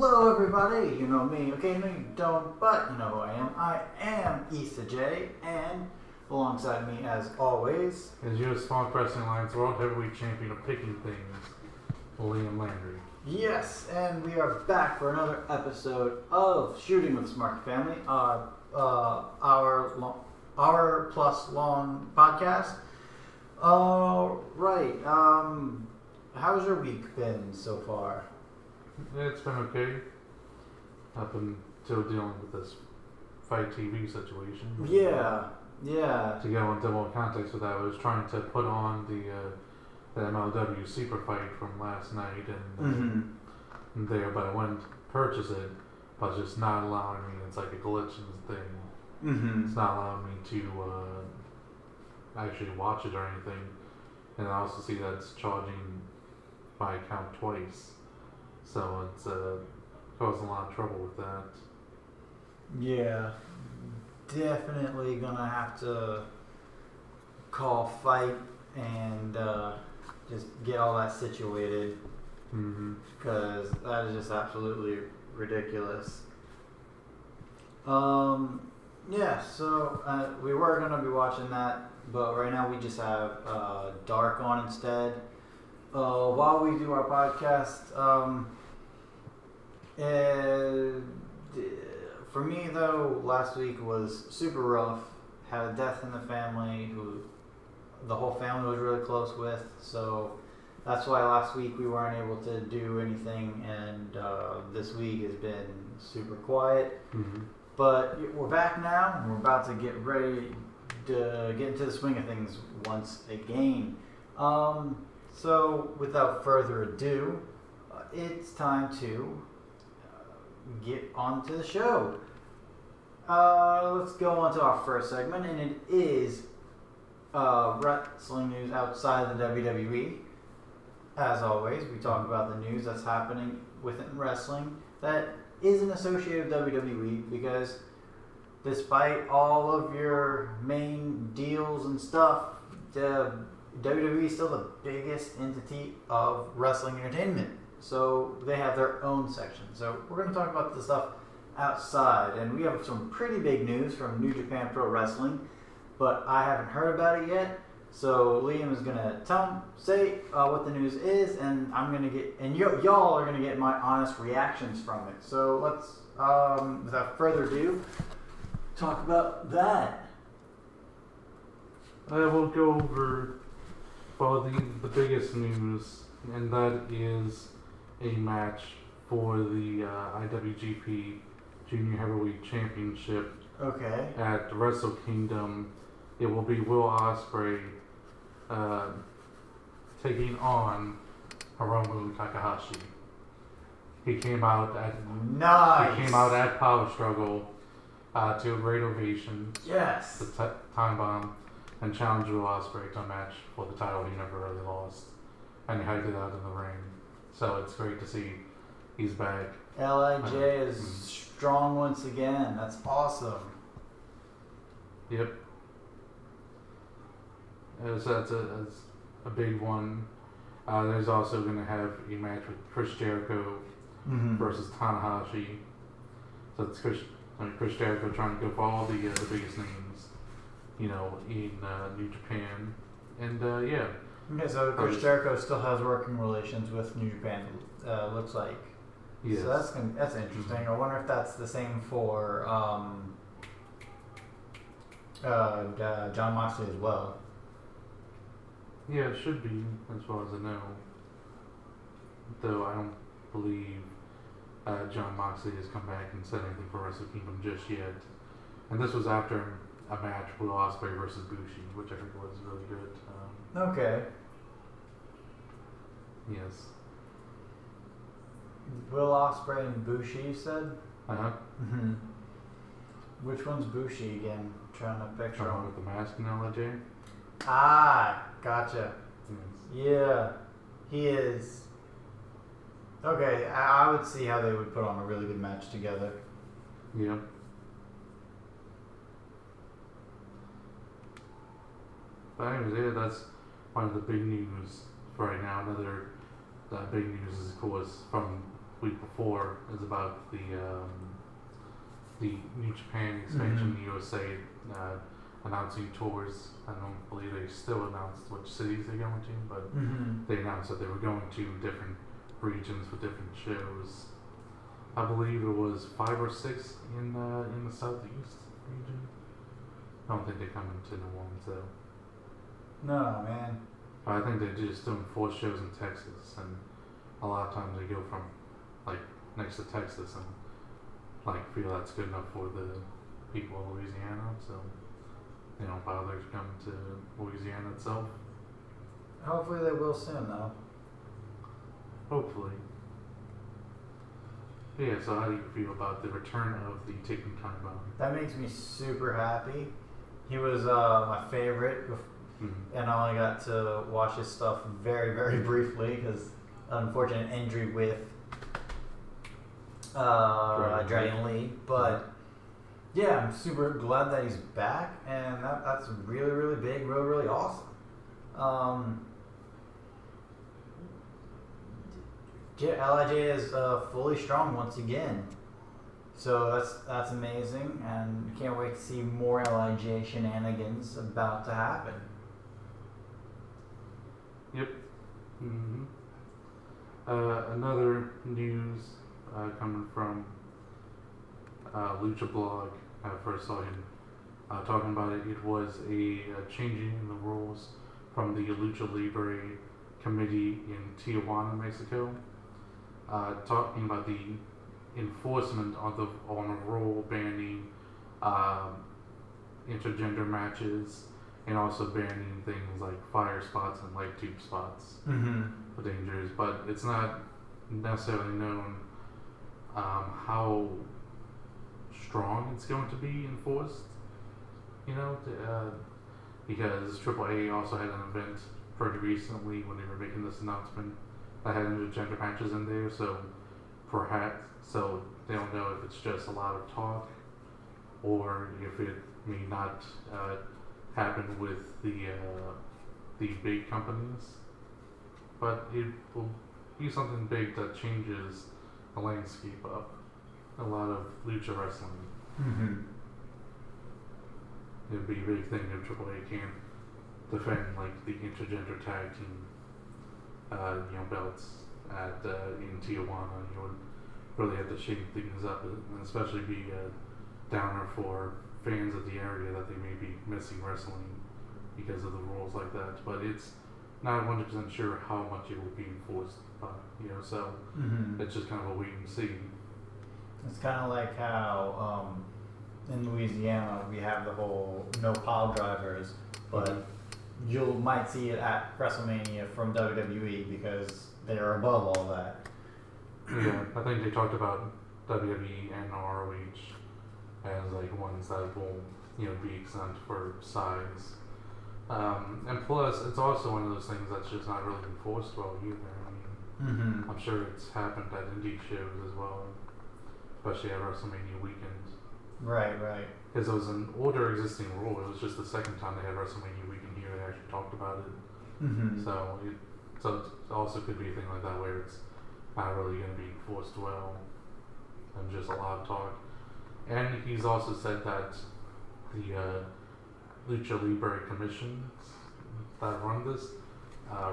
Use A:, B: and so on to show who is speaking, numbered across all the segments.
A: Hello everybody, you know me, okay, no you don't, but you know who I am. I am Issa J, and alongside me as always
B: is your Small Wrestling Alliance World Heavyweight Champion of Picking Things, Liam Landry.
A: Yes, and we are back for another episode of Shooting with Smarky Family, our hour plus long podcast. Right, how's your week been so far?
B: It's been okay. Up until dealing with this Fight TV situation.
A: Yeah.
B: To go into more context with that, I was trying to put on the MLW Super Fight from last night, and but I went to purchase it, but it's just not allowing me. It's like a glitch in the thing. It's not allowing me to actually watch it or anything. And I also see that it's charging my account twice. So it's causing a lot of trouble with that.
A: Yeah, definitely gonna have to call Fight and just get all that situated, because that is just absolutely ridiculous. Yeah, so we were gonna be watching that, but right now we just have Dark on instead. While we do our podcast, for me though, last week was super rough. Had a death in the family who the whole family was really close with, so that's why last week we weren't able to do anything, and this week has been super quiet. But we're back now, and we're about to get ready to get into the swing of things once again. So, without further ado, it's time to get on to the show. Let's go on to our first segment, and it is wrestling news outside the WWE. As always, we talk about the news that's happening within wrestling that isn't associated with WWE, because despite all of your main deals and stuff, WWE is still the biggest entity of wrestling entertainment. So they have their own section. So we're going to talk about the stuff outside. And we have some pretty big news from New Japan Pro Wrestling, but I haven't heard about it yet. So Liam is going to say what the news is, and I'm going to get, and y'all are going to get my honest reactions from it. So let's, without further ado, talk about that.
B: I will go over the biggest news, and that is a match for the IWGP Junior Heavyweight Championship.
A: Okay.
B: At Wrestle Kingdom. It will be Will Ospreay taking on Hiromu Takahashi. He came out at Power Struggle to a great ovation.
A: Yes.
B: The time bomb. And challenged Will Ospreay to a match for the title he never really lost. And he hyped it out in the ring. So it's great to see he's back.
A: LIJ is strong once again. That's awesome.
B: Yep. So that's a big one. There's also going to have a match with Chris Jericho versus Tanahashi. So it's Chris Jericho trying to go for all the biggest names, in New Japan. And yeah.
A: Okay, so Chris Jericho still has working relations with New Japan, looks like.
B: Yes.
A: So that's interesting. I wonder if that's the same for John Moxley as well.
B: Yeah, it should be, as far as I know. Though I don't believe John Moxley has come back and said anything for Wrestle Kingdom just yet. And this was after a match, Will Ospreay versus Bushi, which I think was really good.
A: Okay.
B: Yes.
A: Will Ospreay and Bushi, you said? Which one's Bushi again? I'm trying to picture him.
B: With the mask and LJ?
A: Ah, gotcha.
B: Yes.
A: Yeah, he is. Okay, I would see how they would put on a really good match together.
B: Yeah. But anyways, yeah, that's one of the big news for right now. Another big news is, of course, from week before is about the New Japan expansion, the USA announcing tours. I don't believe they still announced which cities they're going to, but they announced that they were going to different regions for different shows. I believe it was 5 or 6 in the southeast region. I don't think they're coming to New Orleans though.
A: No, man.
B: I think they're just doing 4 shows in Texas, and a lot of times they go from like next to Texas and like feel that's good enough for the people of Louisiana, so they don't bother to come to Louisiana itself.
A: Hopefully they will soon, though.
B: Hopefully. Yeah, so how do you feel about the return of the Taking Time Bomb?
A: That makes me super happy. He was my favorite, and I only got to watch his stuff very, very briefly because unfortunate injury with Dragon Lee. But yeah, I'm super glad that he's back, and that's really, really big, really, really awesome. LIJ is fully strong once again, so that's amazing, and can't wait to see more LIJ shenanigans about to happen.
B: Yep. Another news coming from Lucha Blog. I first saw him talking about it. It was a changing in the rules from the Lucha Libre committee in Tijuana, Mexico. Talking about the enforcement on a rule banning intergender matches, and also banning things like fire spots and light tube spots for dangers. But it's not necessarily known how strong it's going to be enforced. Because AAA also had an event pretty recently when they were making this announcement that had intergender matches in there, so they don't know if it's just a lot of talk or if it may not happen with the big companies. But it will be something big that changes the landscape of a lot of lucha wrestling. It would be a big thing if AAA can't defend like the intergender tag team belts in Tijuana. You would really have to shake things up, and especially be a downer for fans of the area that they may be missing wrestling because of the rules like that. But it's not 100% sure how much it will be enforced by, so it's just kind of a wait and see.
A: It's kind of like how in Louisiana we have the whole no pile drivers, but you might see it at WrestleMania from WWE because they are above all that.
B: Yeah, I think they talked about WWE and ROH as like ones that will be exempt for size. And plus, it's also one of those things that's just not really enforced well either. I mean, I'm sure it's happened at indie shows as well, especially at WrestleMania weekend. Right. Because it was an older existing rule. It was just the second time they had WrestleMania weekend here they actually talked about it. So it also could be a thing like that where it's not really going to be enforced well and just a lot of talk. And he's also said that the Lucha Libre commissions that run this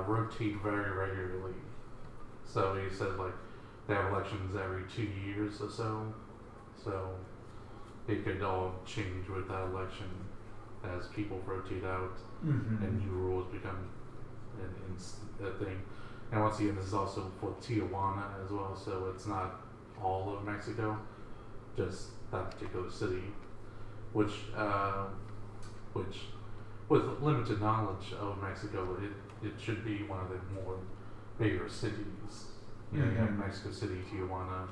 B: rotate very regularly. So he said like they have elections every 2 years or so. So it could all change with that election as people rotate out and new rules become a thing. And once again, this is also for Tijuana as well, so it's not all of Mexico, just that particular city, which with limited knowledge of Mexico, it should be one of the more bigger cities. You have Mexico City, Tijuana,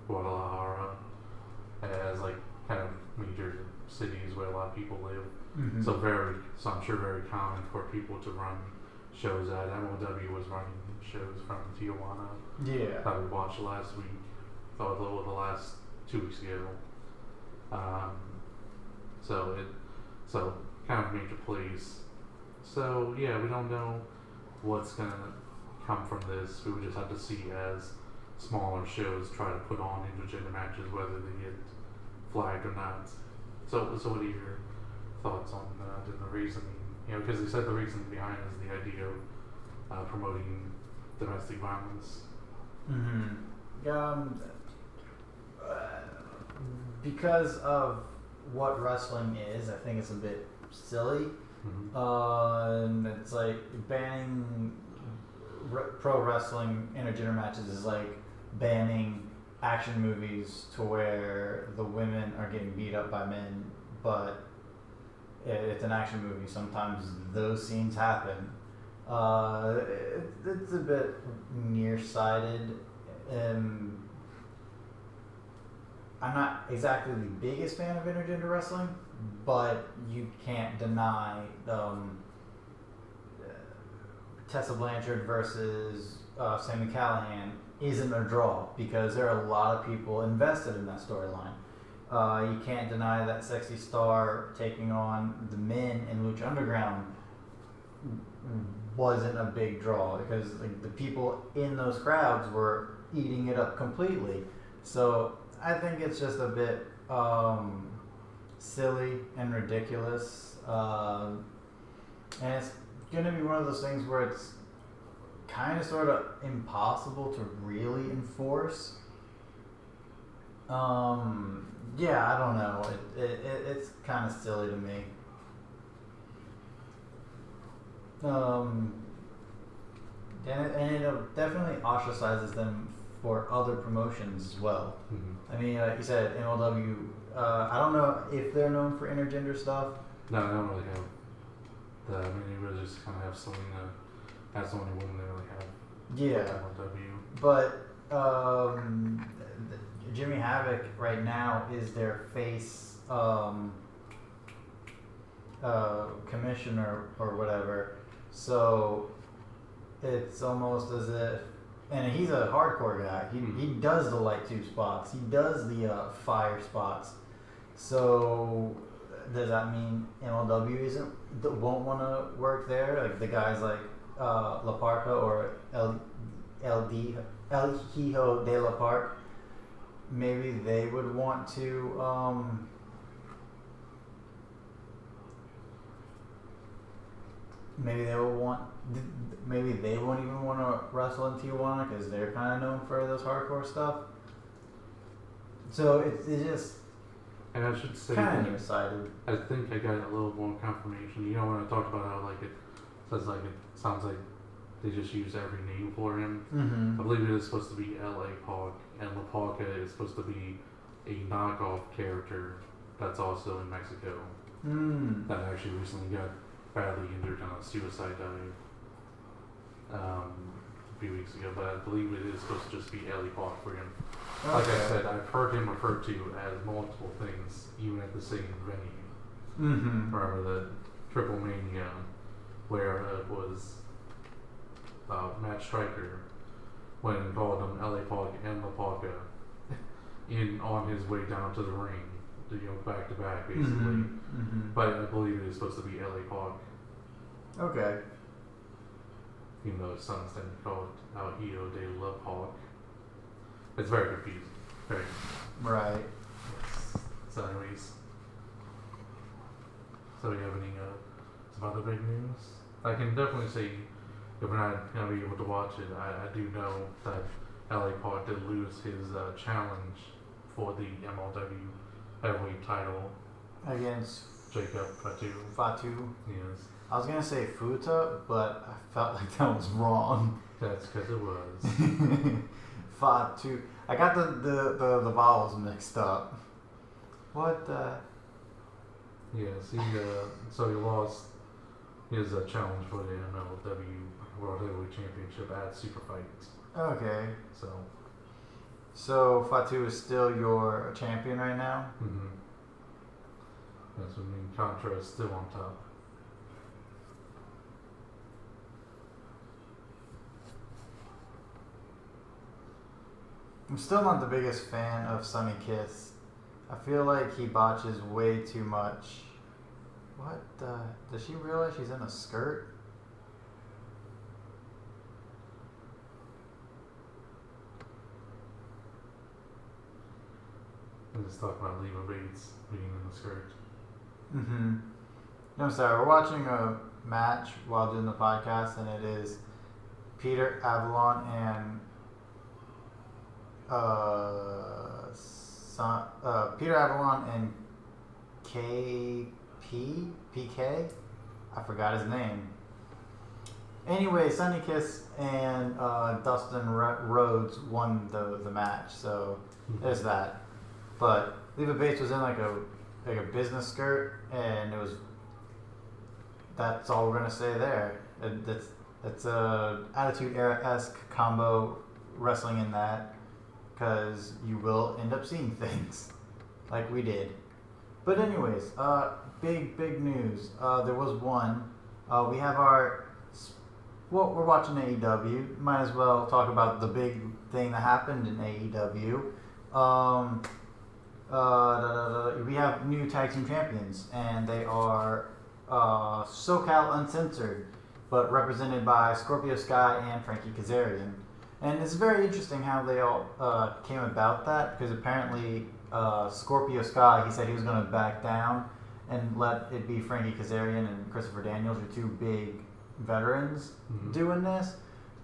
B: Guadalajara as like kind of major cities where a lot of people live. So I'm sure very common for people to run shows at. MLW was running shows from Tijuana. Yeah. That we watched last week, or the last 2 weeks ago. So kind of major place. So yeah, we don't know what's gonna come from this. We would just have to see as smaller shows try to put on intergender matches, whether they get flagged or not. So what are your thoughts on that and the reasoning? Because they said the reason behind is the idea of promoting domestic violence.
A: Because of what wrestling is, I think it's a bit silly. And it's like banning pro wrestling intergender matches is like banning action movies to where the women are getting beat up by men, but it's an action movie. Sometimes those scenes happen. It's a bit nearsighted. I'm not exactly the biggest fan of intergender wrestling, but you can't deny Tessa Blanchard versus Sami Callihan isn't a draw because there are a lot of people invested in that storyline. You can't deny that Sexy Star taking on the men in Lucha Underground wasn't a big draw because like, the people in those crowds were eating it up completely. So I think it's just a bit silly and ridiculous, and it's going to be one of those things where it's kind of sort of impossible to really enforce. Yeah, I don't know. It's kind of silly to me. And it definitely ostracizes them for other promotions as well. I mean, like you said, MLW, I don't know if they're known for intergender stuff.
B: No, they don't really have that. I mean, they really just kind of have Selena as the only woman they really have.
A: Yeah.
B: MLW.
A: But Jimmy Havoc right now is their face commissioner or whatever. So it's almost as if, and he's a hardcore guy. He does the light tube spots. He does the fire spots. So does that mean MLW won't want to work there? Like the guys like La Parca or El Hijo de La Parc, maybe they would want to maybe they won't even want to wrestle in Tijuana because they're kind of known for this hardcore stuff. So it's just,
B: and I should say
A: kind of nearsighted.
B: I think I got a little more confirmation. When I talked about how like it says like it sounds like they just use every name for him. I believe it is supposed to be L.A. Park, and La Parca is supposed to be a knockoff character that's also in Mexico. That actually recently got badly injured on a suicide dive a few weeks ago, but I believe it is supposed to just be L.A. Park for him. Okay. Like I said, I've heard him referred to as multiple things, even at the same venue. Remember the Triple Mania, where it was Matt Striker when he called him L.A. Park and La Parca on his way down to the ring, back to back basically. But I believe it is supposed to be L.A. Park.
A: Okay.
B: Even though his son's then called El Hijo de La Parc. It's very confusing. Very confusing.
A: Right.
B: Yes. So anyways. So you have any some other big news? I can definitely say if we're not going to be able to watch it, I do know that L.A. Park did lose his challenge for the MLW heavyweight title
A: Against
B: Jacob Fatu. Yes.
A: I was going to say Futa, but I felt like that was wrong.
B: That's because it was.
A: Fatu. I got the vowels mixed up. What
B: Yes, so he lost his challenge for the MLW World Heavyweight Championship at Super Fights.
A: Okay.
B: So
A: Fatu is still your champion right now?
B: That's what I mean. Contra is still on top.
A: I'm still not the biggest fan of Sunny Kiss. I feel like he botches way too much. What? Does she realize she's in a skirt?
B: And just talk about Leva Bates being in the skirt.
A: Mm-hmm. No, sorry. We're watching a match while doing the podcast, and it is Peter Avalon and Peter Avalon and PK. I forgot his name. Anyway, Sunny Kiss and Dustin Rhodes won the match, so there's that. But Leva Bates was in like a business skirt, and it was. That's all we're gonna say there. That's a Attitude Era-esque combo wrestling in that, because you will end up seeing things like we did. But anyways, big news. There was one. We have our. Well, we're watching AEW. Might as well talk about the big thing that happened in AEW. We have new tag team champions, and they are SoCal Uncensored, but represented by Scorpio Sky and Frankie Kazarian. And it's very interesting how they all came about that, because apparently Scorpio Sky, he said he was going to back down and let it be Frankie Kazarian and Christopher Daniels, your two big veterans, doing this.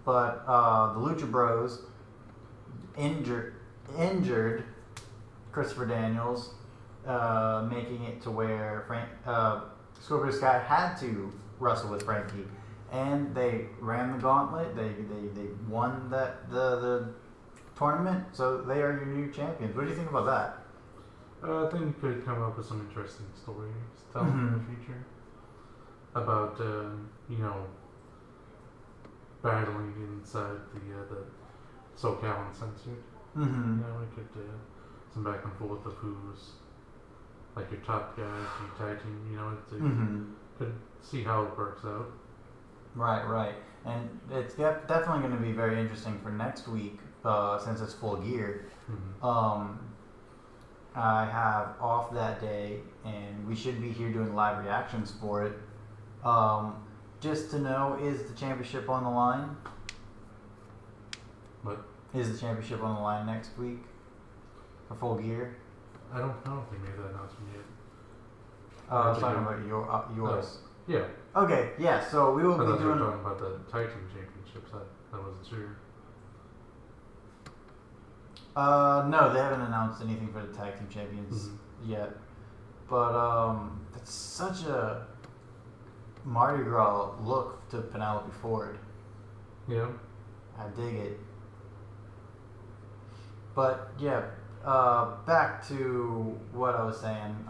A: But the Lucha Bros injured Christopher Daniels, making it to where Scorpio Sky had to wrestle with Frankie, and they ran the gauntlet. They won the tournament, so they are your new champions. What do you think about that?
B: I think you could come up with some interesting stories to tell in the future about battling inside the SoCal Uncensored.
A: Mm-hmm.
B: We could some back and forth of who's like your top guys, your tag team. Could see how it works out.
A: Right, and it's definitely going to be very interesting for next week, since it's Full Gear. I have off that day, and we should be here doing live reactions for it. Just to know, is the championship on the line?
B: What?
A: Is the championship on the line next week for Full Gear?
B: I don't know if they made that announcement yet.
A: I was talking about yours.
B: Yeah.
A: Okay, yeah, so we will be
B: I thought you were
A: doing.
B: talking about the tag team championships. I wasn't sure.
A: No, they haven't announced anything for the tag team champions yet. But it's such a Mardi Gras look to Penelope Ford.
B: Yeah.
A: I dig it. But yeah, back to what I was saying.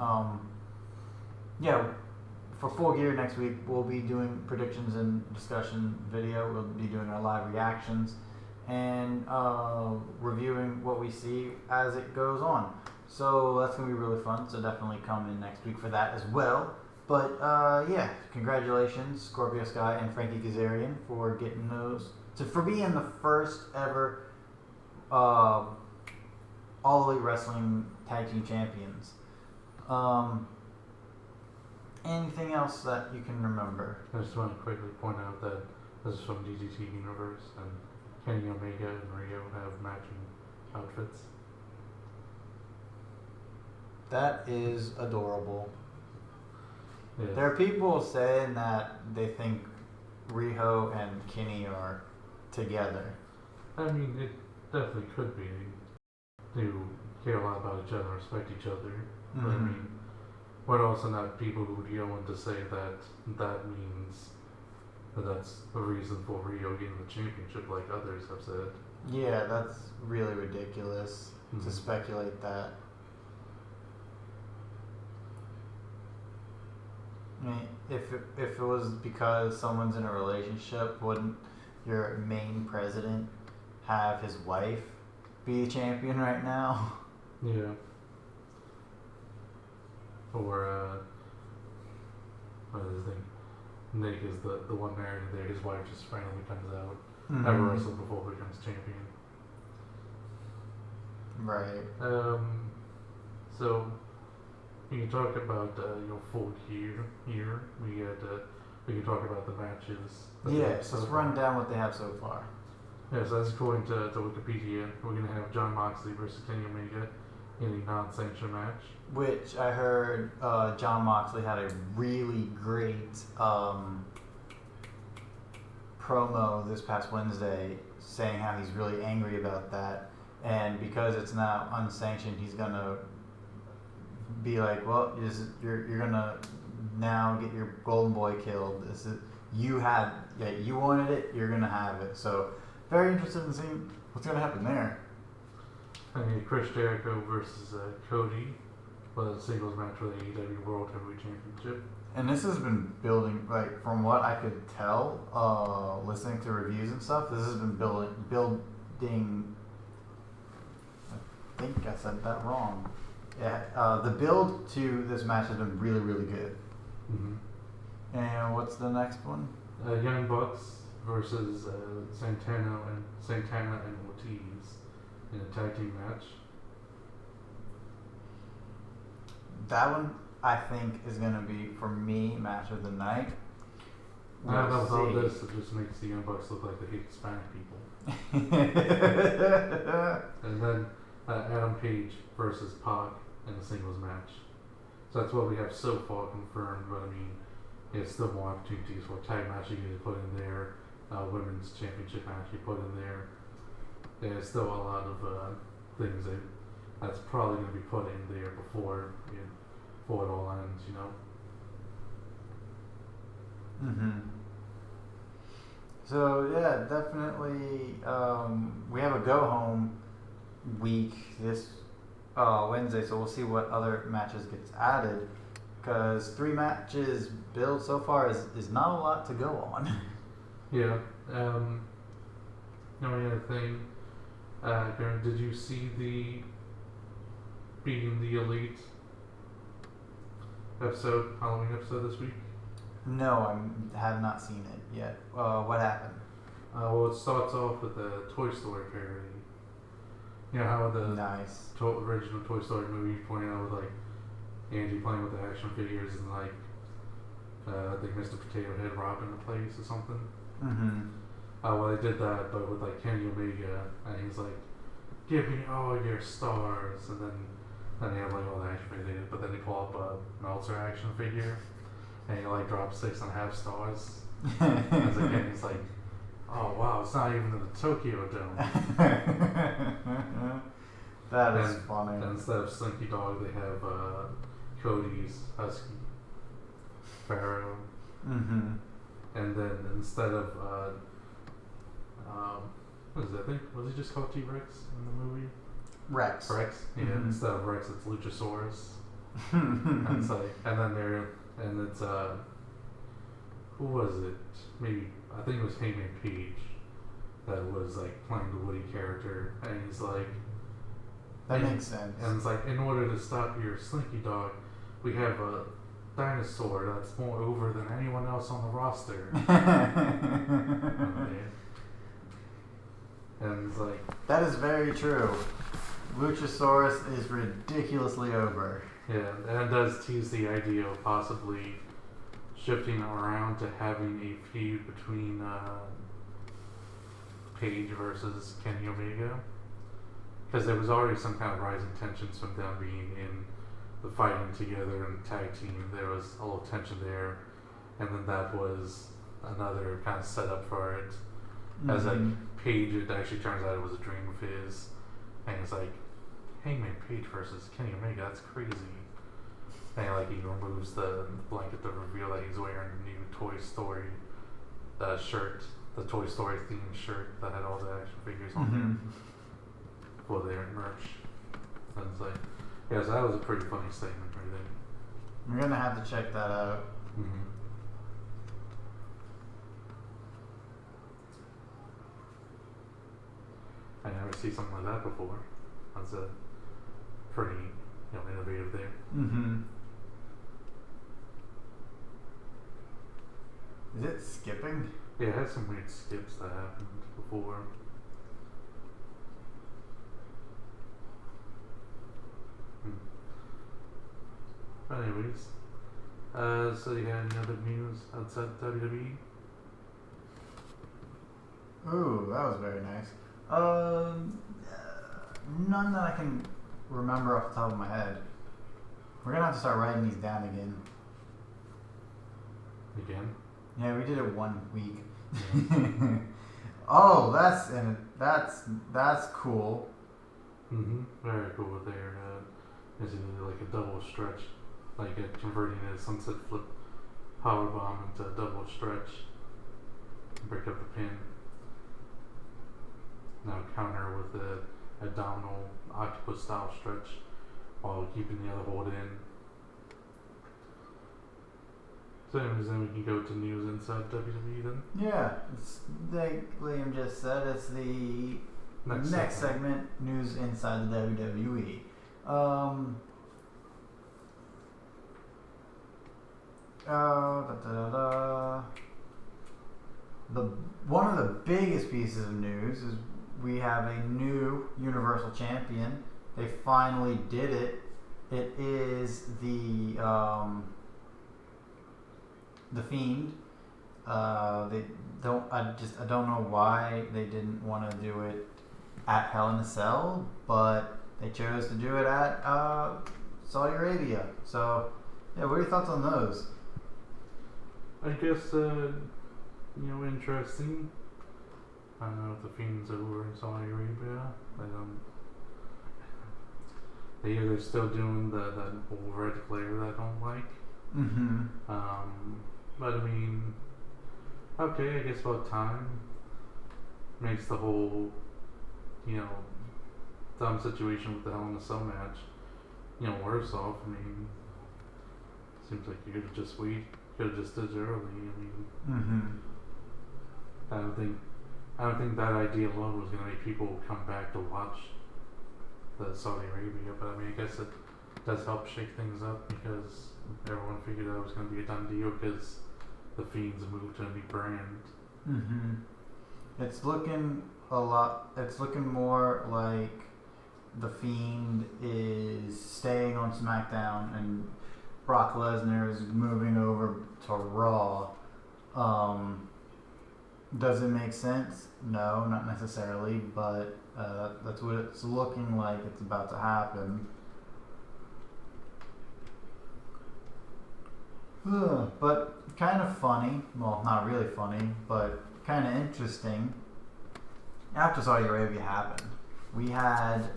A: For Full Gear next week, we'll be doing predictions and discussion video. We'll be doing our live reactions and reviewing what we see as it goes on. So that's going to be really fun. So definitely come in next week for that as well. But congratulations, Scorpio Sky and Frankie Kazarian, for getting those. For being the first ever All Elite Wrestling Tag Team Champions. Anything else that you can remember?
B: I just want to quickly point out that this is from DDT Universe, and Kenny Omega and Rio have matching outfits.
A: That is adorable.
B: Yes.
A: There are people saying that they think Riho and Kenny are together.
B: I mean, it definitely could be. They do care a lot about each other, respect each other. But I mean, we're also not people who would go on to say that means that's a reason for Rio getting the championship, like others have said.
A: Yeah, that's really ridiculous to speculate that. I mean, if it was because someone's in a relationship, wouldn't your main president have his wife be a champion right now?
B: Yeah. Or what is his name? Nick is the one married there. His wife just randomly comes out. Never wrestled before becomes champion.
A: Right.
B: So we can talk about Full Gear here. We can talk about the matches.
A: Yes, let's run down what they have so far.
B: Yeah, so that's according to Wikipedia. We're gonna have John Moxley versus Kenny Omega any non-sanctioned match.
A: Which I heard John Moxley had a really great promo this past Wednesday saying how he's really angry about that. And because it's now unsanctioned, he's going to be like, well, you're going to now get your golden boy killed. You wanted it, you're going to have it. So very interested in seeing what's going to happen there.
B: I mean, Chris Jericho versus Cody was a singles match for the AEW World Heavyweight Championship.
A: And this has been building, like, from what I could tell, listening to reviews and stuff, this has been building, I think I said that wrong. Yeah, the build to this match has been really, really good.
B: Mm-hmm.
A: And what's the next one?
B: Young Bucks versus Santana and Ortiz in a tag team match.
A: That one, I think, is going to be, for me, match of the night.
B: With all this, it just makes the Young Bucks look like they hate Hispanic people. And then Adam Page versus Pac in a singles match. So that's what we have so far confirmed, but I mean, there's still more opportunities for tag match you can put in there, women's championship match you put in there. There's still a lot of things that's probably going to be put in there before it all ends, you know.
A: Mm-hmm. So yeah, definitely. We have a go home week this Wednesday, so we'll see what other matches gets added. Because 3 matches built so far is not a lot to go on.
B: Yeah. The only other thing, Karen, did you see the Beating the Elite Halloween episode this week?
A: No, I have not seen it yet. What happened?
B: Well, it starts off with a Toy Story parody. You know how the
A: Nice.
B: original Toy Story movie pointed out with like Andy playing with the action figures and like I think Mr. Potato Head robbing the place or something.
A: Mm-hmm.
B: Well, they did that, but with like Kenny Omega, and he's like, "Give me all your stars," and then they have like all the action figures, but then they pull up a Meltzer action figure, and he like drops 6.5 stars. And again, he's like, "Oh wow, it's not even in the Tokyo Dome."
A: That is funny.
B: And instead of Slinky Dog, they have Cody's Husky Pharaoh.
A: Mm-hmm.
B: And then instead of what is that thing? Was he just called T-Rex in the movie?
A: Rex.
B: Yeah.
A: Mm-hmm.
B: Instead of Rex, it's Luchasaurus. And it's like, and it's who was it? Maybe I think it was Heyman Page that was like playing the Woody character, and he's like,
A: that makes sense.
B: And it's like, in order to stop your Slinky Dog, we have a dinosaur that's more over than anyone else on the roster. And it's like,
A: that is very true. Luchasaurus is ridiculously over.
B: yeah, and it does tease the idea of possibly shifting around to having a feud between Page versus Kenny Omega, because there was already some kind of rising tensions from them being in the fighting together and tag team. There was a little tension there, and then that was another kind of setup for it. As like Page, it actually turns out it was a dream of his, and it's like, Hangman Page versus Kenny Omega, that's crazy. And like he removes the blanket to reveal that he's wearing a new Toy Story shirt, the Toy Story themed shirt that had all the action figures on there for their merch. And it's like, yeah, so that was a pretty funny statement right there.
A: You're gonna have to check that out.
B: Mm-hmm. I never see something like that before. That's a pretty, innovative there.
A: Mm-hmm. Is it skipping?
B: Yeah, it had some weird skips that happened before. But anyways, so you had any other news outside WWE?
A: Ooh, that was very nice. None that I can remember off the top of my head. We're gonna have to start writing these down again.
B: Again?
A: Yeah, we did it 1 week.
B: Yeah.
A: Oh, that's cool.
B: Very cool. There is like a double stretch, like converting a sunset flip power bomb into a double stretch. Break up the pin. Now counter with a abdominal octopus style stretch while keeping the other hold in. So anyways, then we can go to news inside WWE then.
A: Yeah, it's like Liam just said, it's the next segment, news inside the WWE. One of the biggest pieces of news is we have a new Universal Champion. They finally did it. It is the Fiend. They don't. I don't know why they didn't want to do it at Hell in a Cell, but they chose to do it at Saudi Arabia. So, yeah, what are your thoughts on those?
B: I guess interesting. I don't know if the Fiend's over in Saudi Arabia. They're still doing that whole red glare that I don't like. But I mean, okay, I guess about time. Makes the whole, dumb situation with the Hell in a Cell match, worse off. I mean, seems like you could have just waited. Could have just did it early. I mean, I don't think that idea alone was going to make people come back to watch the Saudi Arabia. But I mean, I guess it does help shake things up because everyone figured that it was going to be a done deal because the Fiend's moved to a new brand.
A: It's looking a lot. It's looking more like the Fiend is staying on SmackDown and Brock Lesnar is moving over to Raw. Does it make sense? No, not necessarily, but that's what it's looking like it's about to happen. But kind of funny, well, not really funny, but kind of interesting. After Saudi Arabia happened, we had,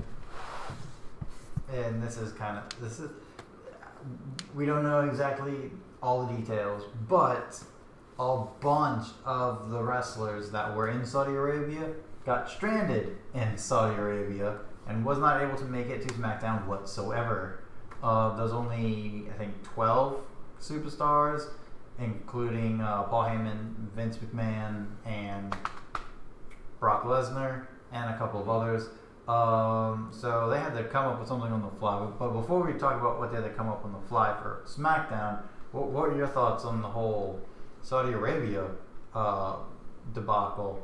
A: and we don't know exactly all the details, but a bunch of the wrestlers that were in Saudi Arabia got stranded in Saudi Arabia and was not able to make it to SmackDown whatsoever. There's only, I think, 12 superstars, including Paul Heyman, Vince McMahon, and Brock Lesnar, and a couple of others. So they had to come up with something on the fly. But before we talk about what they had to come up on the fly for SmackDown, what are your thoughts on the whole Saudi Arabia debacle?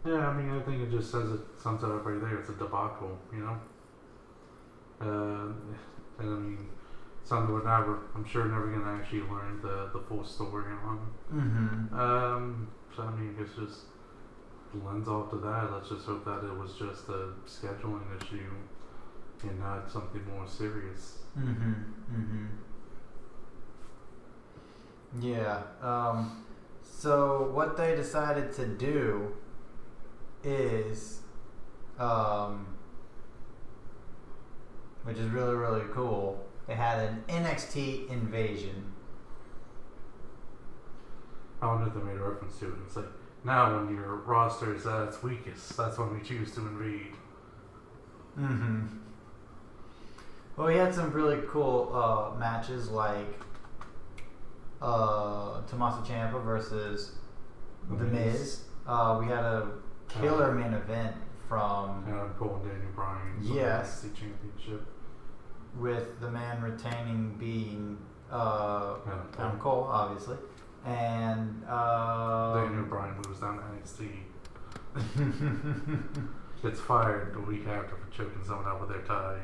B: Yeah, I mean, I think it just sums it up right there. It's a debacle, and I mean, something we're I'm sure never going to actually learn the full story on. So I mean, I guess just lends off to that. Let's just hope that it was just a scheduling issue and not something more serious.
A: Yeah. So what they decided to do is, which is really, really cool, they had an NXT invasion.
B: I wonder if they made a reference to it. It's like, now when your roster is at its weakest, that's when we choose to invade.
A: Well, we had some really cool matches like Tommaso Ciampa versus The Miz. We had a killer main event from
B: Adam Cole and Daniel Bryan.
A: Yes.
B: The championship.
A: With the man retaining being Adam Cole, obviously. And
B: Daniel Bryan moves down to NXT. Gets fired the week after for choking someone out with their tie.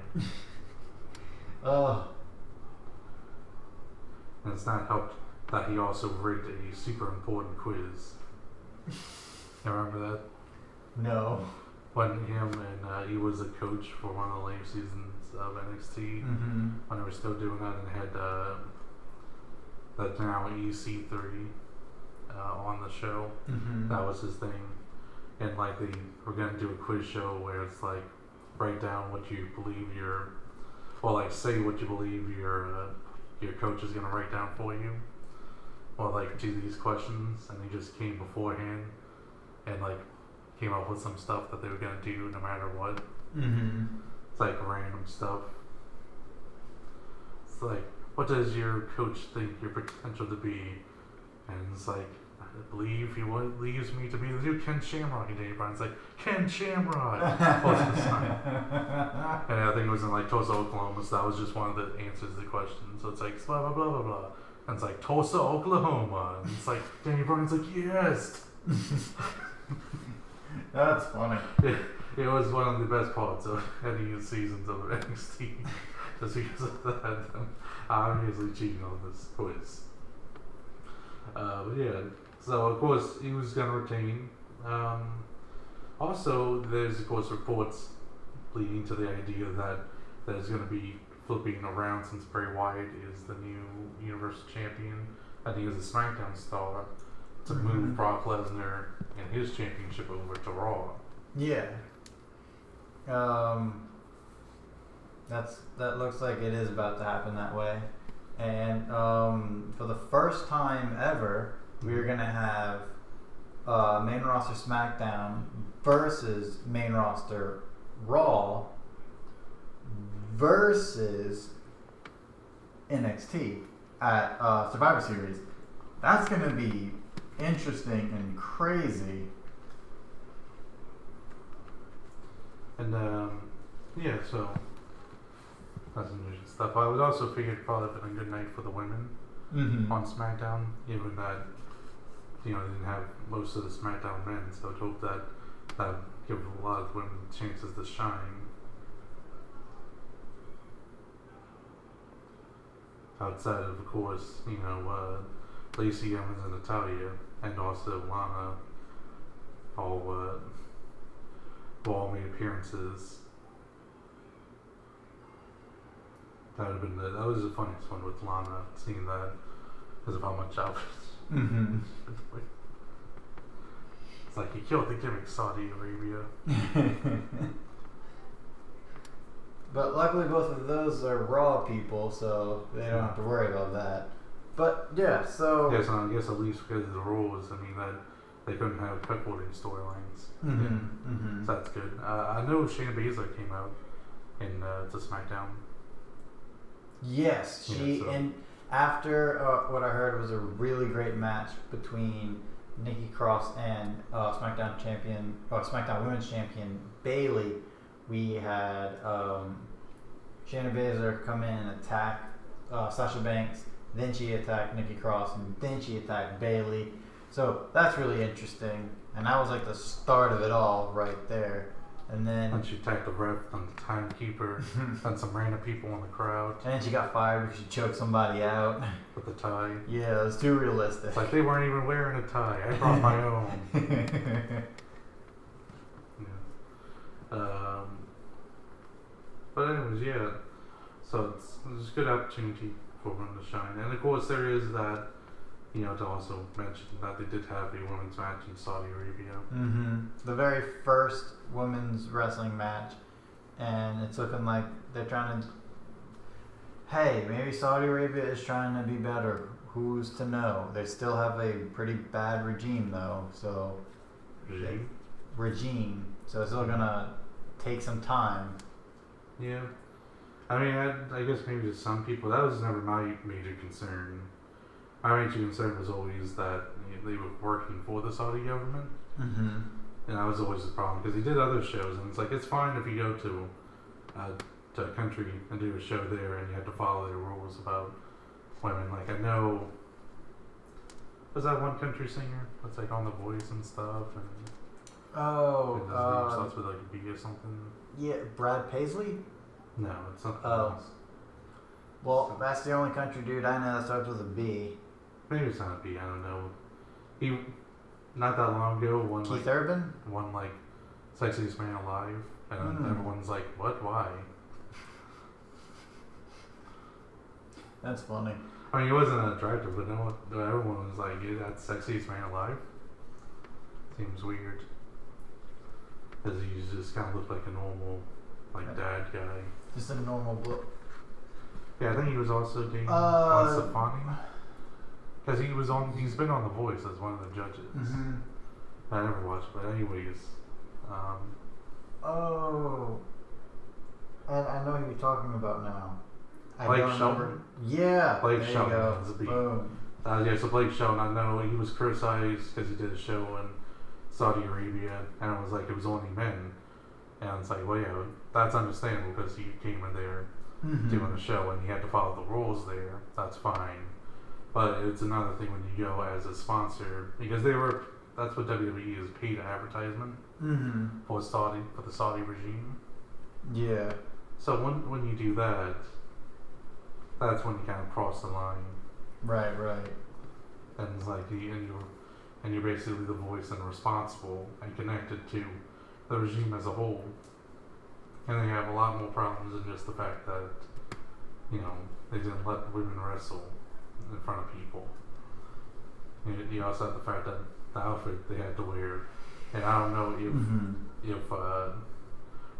B: And it's not helped that he also rigged a super important quiz. You remember that?
A: No.
B: When him and he was a coach for one of the later seasons of NXT
A: Mm-hmm.
B: when they were still doing that, and they had that now EC3 on the show.
A: Mm-hmm.
B: That was his thing, and like they were gonna do a quiz show where it's like write down what you believe or like say what you believe your coach is gonna write down for you, or like do these questions, and they just came beforehand and like came up with some stuff that they were gonna do no matter what.
A: Mm-hmm.
B: It's like random stuff. It's like, what does your coach think your potential to be? And it's like, I believe he leaves me to be the new Ken Shamrock. And Daniel Bryan's like, Ken Shamrock! Most of the time. And I think it was in like Tulsa, Oklahoma, so that was just one of the answers to the question. So it's like, blah, blah, blah, blah, blah. And it's like, Tulsa, Oklahoma. And it's like, Daniel Bryan's like, yes!
A: That's funny.
B: It was one of the best parts of any of the seasons of NXT. Just because of that. Obviously cheating on this quiz. But yeah, so of course he was going to retain. Also, there's of course reports leading to the idea that there's going to be flipping around since Bray Wyatt is the new Universal Champion. I think he's a SmackDown star to move Brock Lesnar and his championship over to Raw.
A: Yeah. That looks like it is about to happen that way. And for the first time ever, we're gonna have main roster SmackDown versus main roster Raw versus NXT at Survivor Series. That's gonna be interesting and crazy.
B: And yeah, so that's some interesting stuff. I would also figure it'd probably been a good night for the women on SmackDown, given that they didn't have most of the SmackDown men. So I'd hope that would give a lot of women chances to shine. Outside of course, Lacey Evans and Natalya, and also Lana, all made appearances. That would have been that was the funniest one with Lana, seeing that because of how much outfits. It's like you killed the gimmick, Saudi Arabia.
A: But luckily both of those are Raw people, so they don't have to worry about that. But yeah, so
B: yes, I guess at least because of the rules, I mean that they couldn't have cuckolding storylines. So that's good. I know Shayna Baszler came out in to SmackDown.
A: Yes, and after what I heard was a really great match between Nikki Cross and SmackDown Women's Champion Bayley. We had Shayna Baszler come in and attack Sasha Banks. Then she attacked Nikki Cross, and then she attacked Bayley. So that's really interesting, and that was like the start of it all right there. And then
B: she attacked the ref and the timekeeper and some random people in the crowd.
A: And then she got fired because she choked somebody out
B: with a tie.
A: Yeah, it was too realistic.
B: It's like they weren't even wearing a tie. I brought my own. Yeah. But anyways, yeah. So it's a good opportunity for them to shine, and of course there is that. To also mention that they did have a women's match in Saudi Arabia.
A: The very first women's wrestling match, and it's looking like they're trying to. Hey, maybe Saudi Arabia is trying to be better. Who's to know? They still have a pretty bad regime, though. So regime. So it's still gonna take some time.
B: Yeah, I mean, I guess maybe to some people that was never my major concern. My major concern was always that they were working for the Saudi government, and that was always the problem because he did other shows, and it's like it's fine if you go to a country and do a show there, and you have to follow their rules about women. Like I know, was that one country singer that's like on The Voice and stuff, and his name starts with like a B or something. Yeah,
A: Brad Paisley.
B: No, it's something else.
A: Well, that's the only country dude I know that starts with a B.
B: Maybe it's not a B, I don't know. He, not that long ago, won
A: Keith Urban?
B: Won like Sexiest Man Alive. And everyone's like, what? Why?
A: That's funny.
B: I mean, he wasn't attractive, but everyone was like, yeah, that's the sexiest man alive. Seems weird. Because he just kind of looked like a normal, like, dad guy.
A: Just a normal book.
B: Yeah, I think he was also dating Stefani. Because he's been on The Voice as one of the judges.
A: Mm-hmm.
B: I never watched, but anyways.
A: Oh. And I know who you're talking about now.
B: Blake Shelton?
A: Yeah.
B: Blake Shelton is the beat.
A: Boom.
B: So Blake Shelton, I know he was criticized because he did a show in Saudi Arabia, and it was only men. And it's like, well, yeah, that's understandable because he came in there doing a show and he had to follow the rules there. That's fine. But it's another thing when you go as a sponsor, because that's what WWE is, paid advertisement for the Saudi regime. Yeah. So when you do that, that's when you kind of cross the line.
A: Right.
B: And it's like you're basically the voice and responsible and connected to the regime as a whole. And they have a lot more problems than just the fact that, they didn't let women wrestle in front of people. You also have the fact that the outfit they had to wear, and I don't know if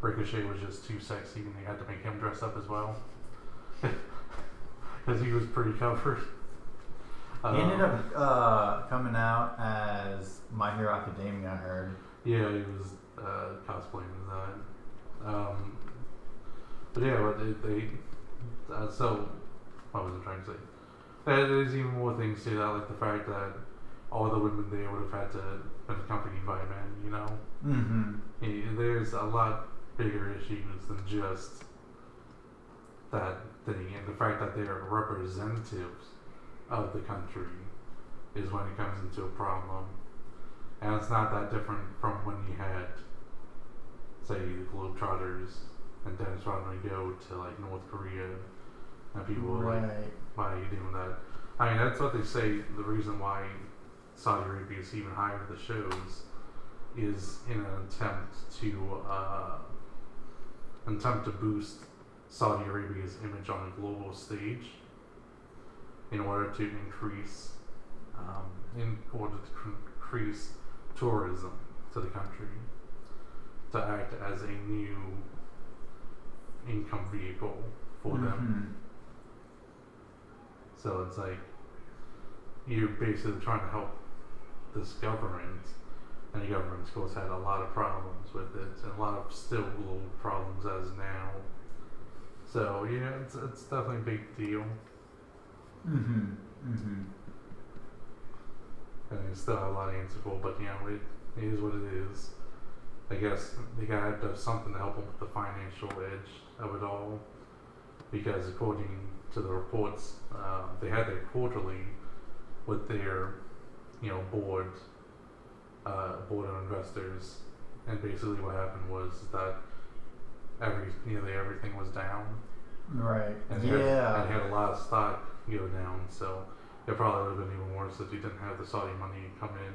B: Ricochet was just too sexy and they had to make him dress up as well, because he was pretty covered.
A: He ended up coming out as My Hero Academia, I heard.
B: Yeah, he was cosplaying as that. But yeah, so what was I trying to say? There's even more things to that, like the fact that all the women there would have had to been accompanied by men, There's a lot bigger issues than just that thing, and the fact that they're representatives of the country is when it comes into a problem. And it's not that different from when you had, say, the Globetrotters and Dennis Rodman go to like North Korea, and people were like, why are you doing that? I mean, that's what they say, the reason why Saudi Arabia is even higher the shows is in an attempt to boost Saudi Arabia's image on a global stage in order to increase tourism to the country, to act as a new income vehicle for them. So it's like you're basically trying to help this government, and the government, of course, had a lot of problems with it, and a lot of still global problems as now. So yeah, it's definitely a big deal. And there's still a lot to answer for, but it is what it is. I guess they gotta have something to help them with the financial edge of it all, because according to the reports, they had their quarterly with their board of investors, and basically what happened was that everything was down. Right. And they had a lot of stock go down, so it probably would have been even worse if you didn't have the Saudi money come in.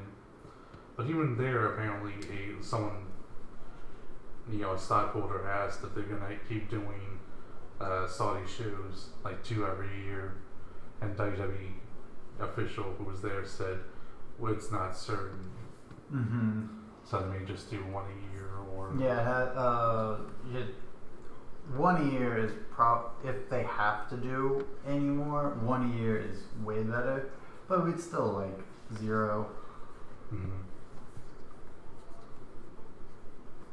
B: But even there, apparently, a stockholder asked if they're gonna keep doing Saudi shows, like 2 every year, and WWE official who was there said, well, it's not certain. So they may just do 1 a year, or
A: 1 a year is if they have to do any more, 1 a year is way better, but we'd still like 0.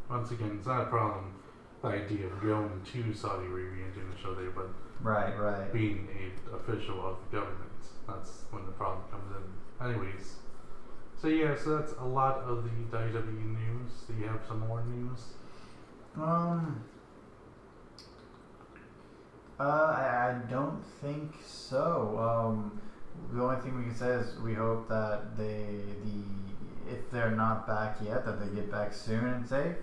B: Once again, it's not a problem, the idea of going to Saudi Arabia and doing a show there, but being an official of the government, that's when the problem comes in. Anyways, so that's a lot of the WWE news. Do you have some more news?
A: I don't think so. The only thing we can say is we hope that if they're not back yet, that they get back soon and safe.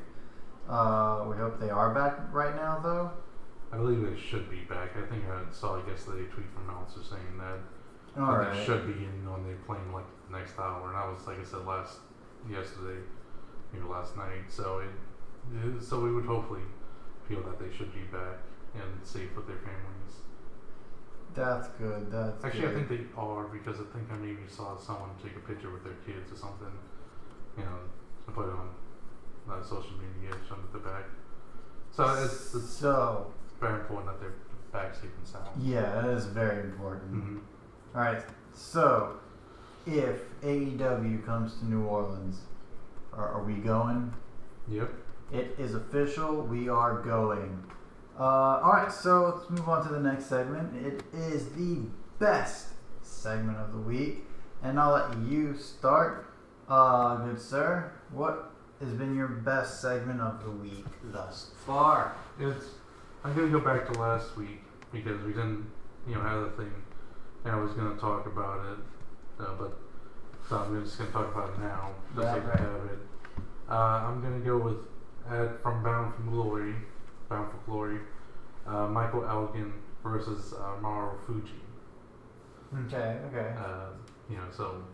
A: We hope they are back right now, though.
B: I believe they should be back. I think I saw yesterday a tweet from Meltzer saying that they should be in on their plane like the next hour, and that was, like I said, last night. So so we would hopefully feel that they should be back and safe with their families.
A: That's good. That's
B: Actually,
A: good.
B: I think they are because I think I maybe saw someone take a picture with their kids or something. You know, to put it on social media, show them at the back. So it's very important that they're back safe and sound.
A: Yeah, that is very important.
B: Mm-hmm.
A: All right. So, if AEW comes to New Orleans, are we going?
B: Yep.
A: It is official. We are going. All right. So let's move on to the next segment. It is the best segment of the week, and I'll let you start. Good sir. What has been your best segment of the week thus far?
B: I'm gonna go back to last week because we didn't, have the thing, and I was gonna talk about it, but so I'm just gonna talk about it now. Just so I have it. I'm gonna go with from Bound for Glory, Michael Elgin versus Mauro Fuji.
A: Okay.
B: So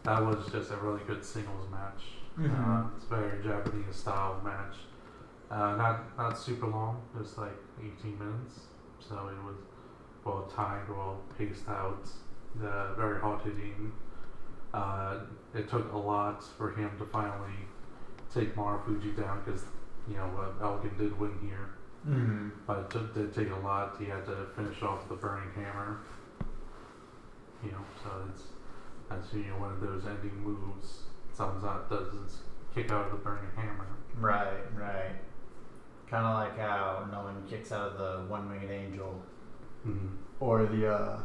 B: that was just a really good singles match.
A: Mm-hmm.
B: It's a very Japanese style match. Not super long, just like 18 minutes. So it was well timed, well paced out, very hard hitting. It took a lot for him to finally take Mauro Fuji down because Elgin did win here.
A: Mm-hmm.
B: But it did take a lot. He had to finish off with the burning hammer. So that's one of those ending moves. Someone's not does is kick out of the burning hammer.
A: Right. Kind of like how no one kicks out of the one-winged angel, or the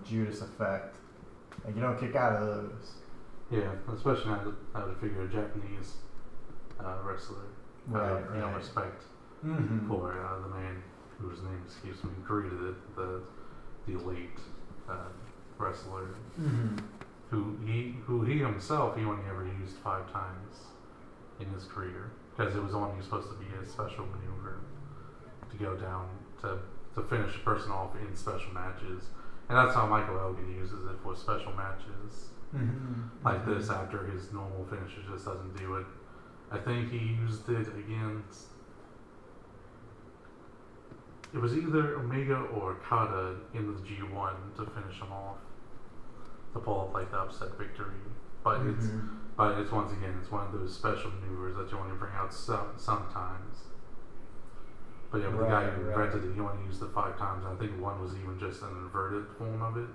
A: Judas effect. Like you don't kick out of those.
B: Yeah, especially now that I would figure a Japanese wrestler.
A: Right.
B: Respect for the man whose name escapes me created it, the late wrestler, who he himself he only ever used 5 times in his career because it was only supposed to be a special maneuver to go down to finish a person off in special matches, and that's how Michael Elgin uses it for special matches. Like this after his normal finisher just doesn't do it. I think he used it against. It was either Omega or Okada in the G1 to finish him off, to pull up like the upset victory. But it's once again it's one of those special maneuvers that you only bring out sometimes. But yeah, with the guy who invented it, he only used it 5 times. I think one was even just an inverted form of it.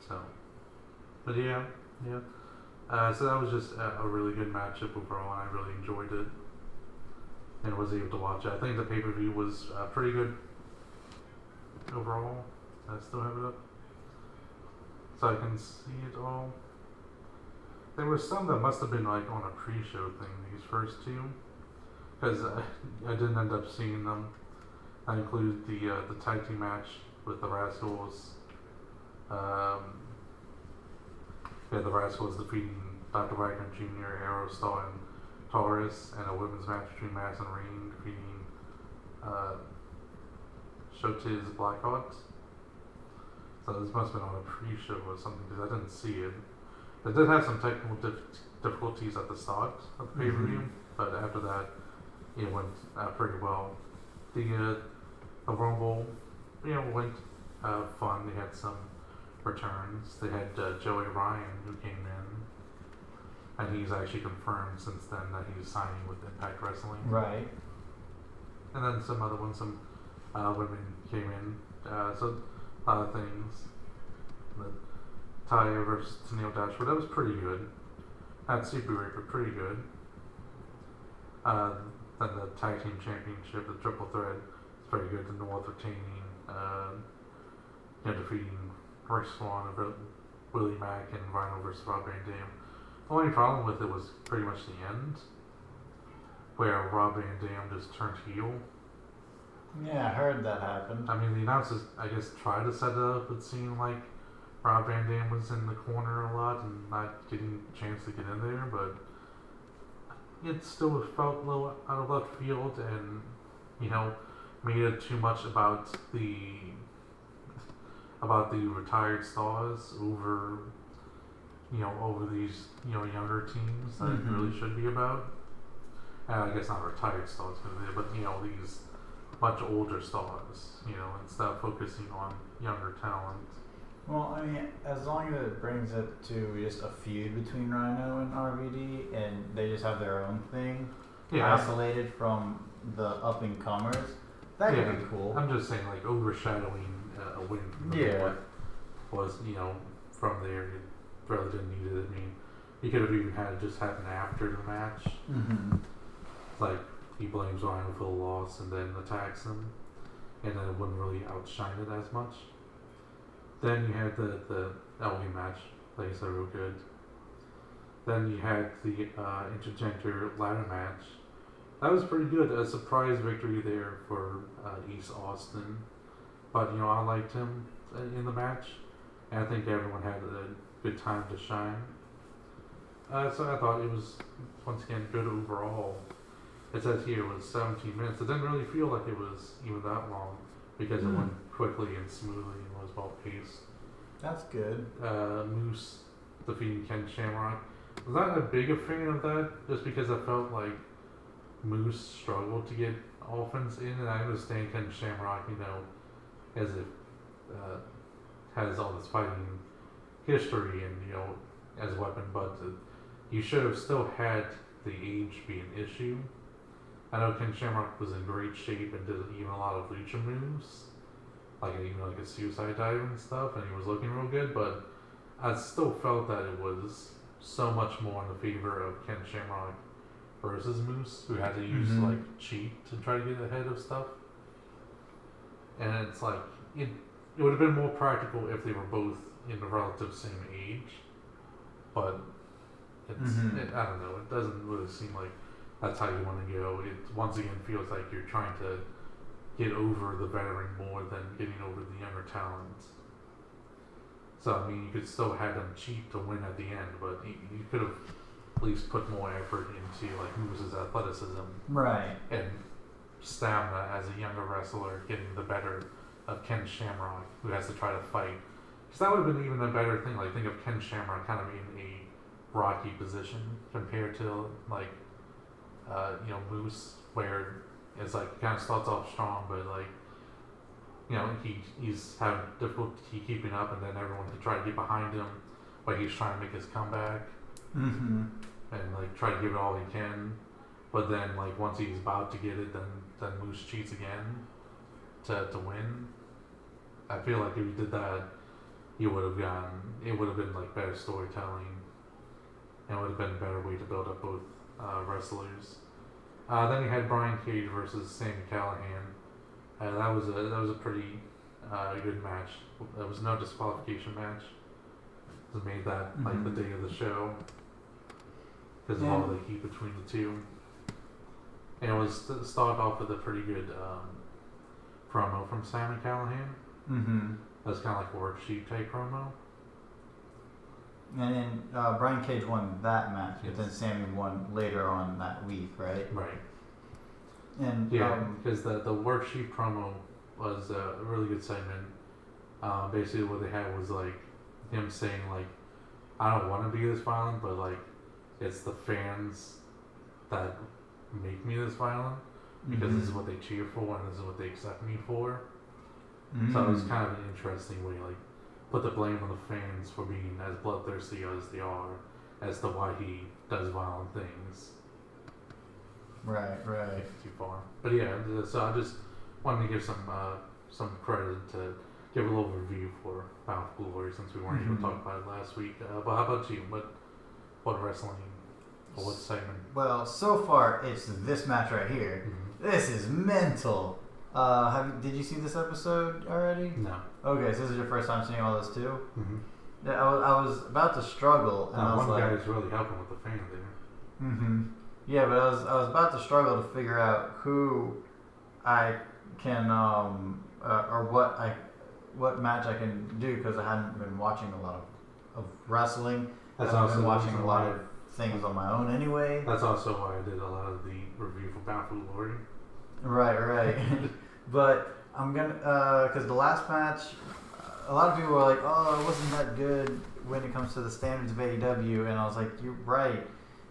B: So, but yeah. So that was just a really good matchup overall, and I really enjoyed it. And was able to watch it. I think the pay-per-view was pretty good overall. I still have it up, so I can see it all. There were some that must have been like on a pre-show thing. These first 2, because I didn't end up seeing them. I included the tag team match with the Rascals. The Rascals defeating Dr. Wagner Jr., Aerostar, and Taurus, and a women's match between Mass and Rain defeating Shotiz Blackheart. So this must have been on a pre-show or something because I didn't see it. They did have some technical difficulties at the start of the pay-per-view, but after that, it went pretty well. The Rumble, went fun. They had some returns. They had Joey Ryan who came in, and he's actually confirmed since then that he's signing with Impact Wrestling.
A: Right.
B: And then some other ones, some women came in. So a lot of things. The Taya versus Tennille Dashwood, that was pretty good. Not super great, but pretty good. Then the Tag Team Championship, the Triple Threat, it's very good. The North retaining, defeating Rick Swann, Willie Mack, and Rhino versus Rob Van Dam. The only problem with it was pretty much the end, where Rob Van Dam just turned heel.
A: Yeah, I heard that happened.
B: I mean, the announcers, I guess, tried to set it up. It seemed like Rob Van Dam was in the corner a lot and not getting a chance to get in there, but it still felt a little out of left field and, made it too much about the retired stars over these, younger teams that it really should be about. I guess not retired stars, but these bunch of older stars, instead of focusing on younger talent.
A: Well, I mean, as long as it brings it to just a feud between Rhino and RVD, and they just have their own thing, isolated from the up and comers, that could be cool.
B: I'm just saying, like, overshadowing a win from was, from there, you really didn't need it. I mean, you could have even had it just happen after the match.
A: Mm-hmm.
B: Like, he blames Rhino for the loss and then attacks him, and then it wouldn't really outshine it as much. Then you had the LA match, like I said, real good. Then you had the intergender ladder match. That was pretty good. A surprise victory there for East Austin. But, I liked him in the match. And I think everyone had a good time to shine. So I thought it was, once again, good overall. It says here it was 17 minutes. It didn't really feel like it was even that long because it went quickly and smoothly and was well paced.
A: That's good.
B: Moose defeating Ken Shamrock. I was not a big a fan of that just because I felt like Moose struggled to get offense in, and I understand Ken Shamrock, as if has all this fighting history and as a weapon, but you should have still had the age be an issue. I know Ken Shamrock was in great shape and did even a lot of lucha moves, like a suicide dive and stuff, and he was looking real good, but I still felt that it was so much more in the favor of Ken Shamrock versus Moose, who had to use cheat to try to get ahead of stuff. And it's like it would have been more practical if they were both in the relative same age, but it's I don't know. It doesn't really seem like that's how you want to go. It once again feels like you're trying to get over the veteran more than getting over the younger talent. So I mean, you could still have them cheat to win at the end, but you could have at least put more effort into like Moose's athleticism,
A: right,
B: and stamina as a younger wrestler getting the better of Ken Shamrock, who has to try to fight. Because that would have been even a better thing. Like, think of Ken Shamrock kind of in a rocky position compared to like Moose, where it's like kind of starts off strong, but like he's having difficulty keeping up, and then everyone can try to get behind him while he's trying to make his comeback, and like try to give it all he can. But then like once he's about to get it, then Moose cheats again to win. I feel like if you did that, it would have been like better storytelling, and it would have been a better way to build up both wrestlers. Then you had Brian Cage versus Sami Callihan. That was a pretty good match. There was no disqualification match. It made that like the day of the show because of all the heat between the two. And it was started off with a pretty good promo from Sami Callihan. That was kind of like a worksheet type promo.
A: And then Brian Cage won that match, but then Sami won later on that week, right?
B: Right.
A: And
B: because the worksheet promo was a really good segment. Basically, what they had was like him saying like, "I don't want to be this violent, but like, it's the fans that make me this violent because this is what they cheer for and this is what they accept me for." So it was kind of an interesting way, like, put the blame on the fans for being as bloodthirsty as they are as to why he does violent things.
A: Right.
B: Too far. But yeah, so I just wanted to give some credit to give a little review for Bound for Glory since we weren't able to talk about it last week. But how about you? What wrestling or what segment?
A: Well, so far it's this match right here. This is mental. Did you see this episode already?
B: No.
A: Okay, so this is your first time seeing all this too? Yeah, I was about to struggle, and I was
B: one
A: like,
B: guy's really helping with the fan there.
A: Yeah, but I was about to struggle to figure out who I can or what match I can do because I hadn't been watching a lot of wrestling. I've been watching a lot of things on my own anyway.
B: That's also why I did a lot of the review for Bound for Glory.
A: Right. But I'm gonna because the last match, a lot of people were like, "Oh, it wasn't that good when it comes to the standards of AEW," and I was like, "You're right.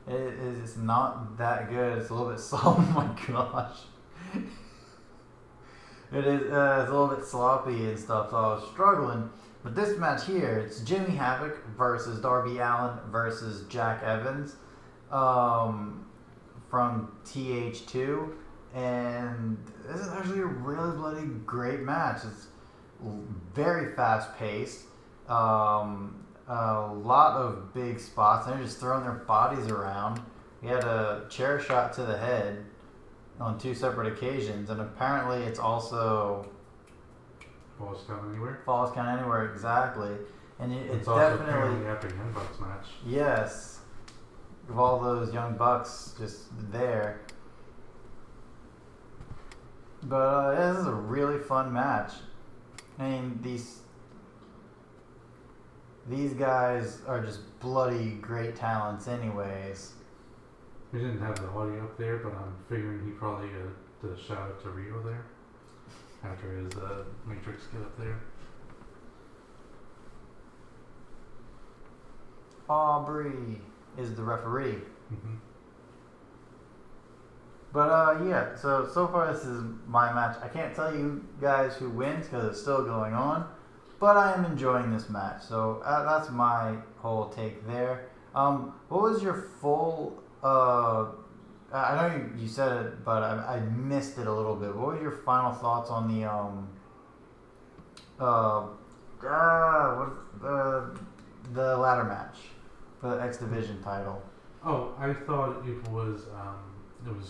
A: It's not that good. It's a little bit slow." Oh my gosh. It is it's a little bit sloppy and stuff, so I was struggling. But this match here, it's Jimmy Havoc versus Darby Allin versus Jack Evans from TH2. And this is actually a really bloody great match. It's very fast paced. A lot of big spots. They're just throwing their bodies around. We had a chair shot to the head on 2 separate occasions, and apparently it's also
B: Falls Count Anywhere.
A: Falls Count Anywhere, exactly. And
B: It's
A: it's
B: also
A: definitely
B: apparently Epic Young Bucks match.
A: yes, of all those young bucks just there. But this is a really fun match. I mean, these guys are just bloody great talents, anyways.
B: We didn't have the audio up there, but I'm figuring he probably did a shout out to Rio there after his Matrix get up there.
A: Aubrey is the referee.
B: Mm-hmm.
A: But yeah, so far this is my match. I can't tell you guys who wins because it's still going on, but I am enjoying this match. So that's my whole take there. What was your full? I know you said it, but I missed it a little bit. What were your final thoughts on the the ladder match for the X Division title?
B: Oh, I thought it was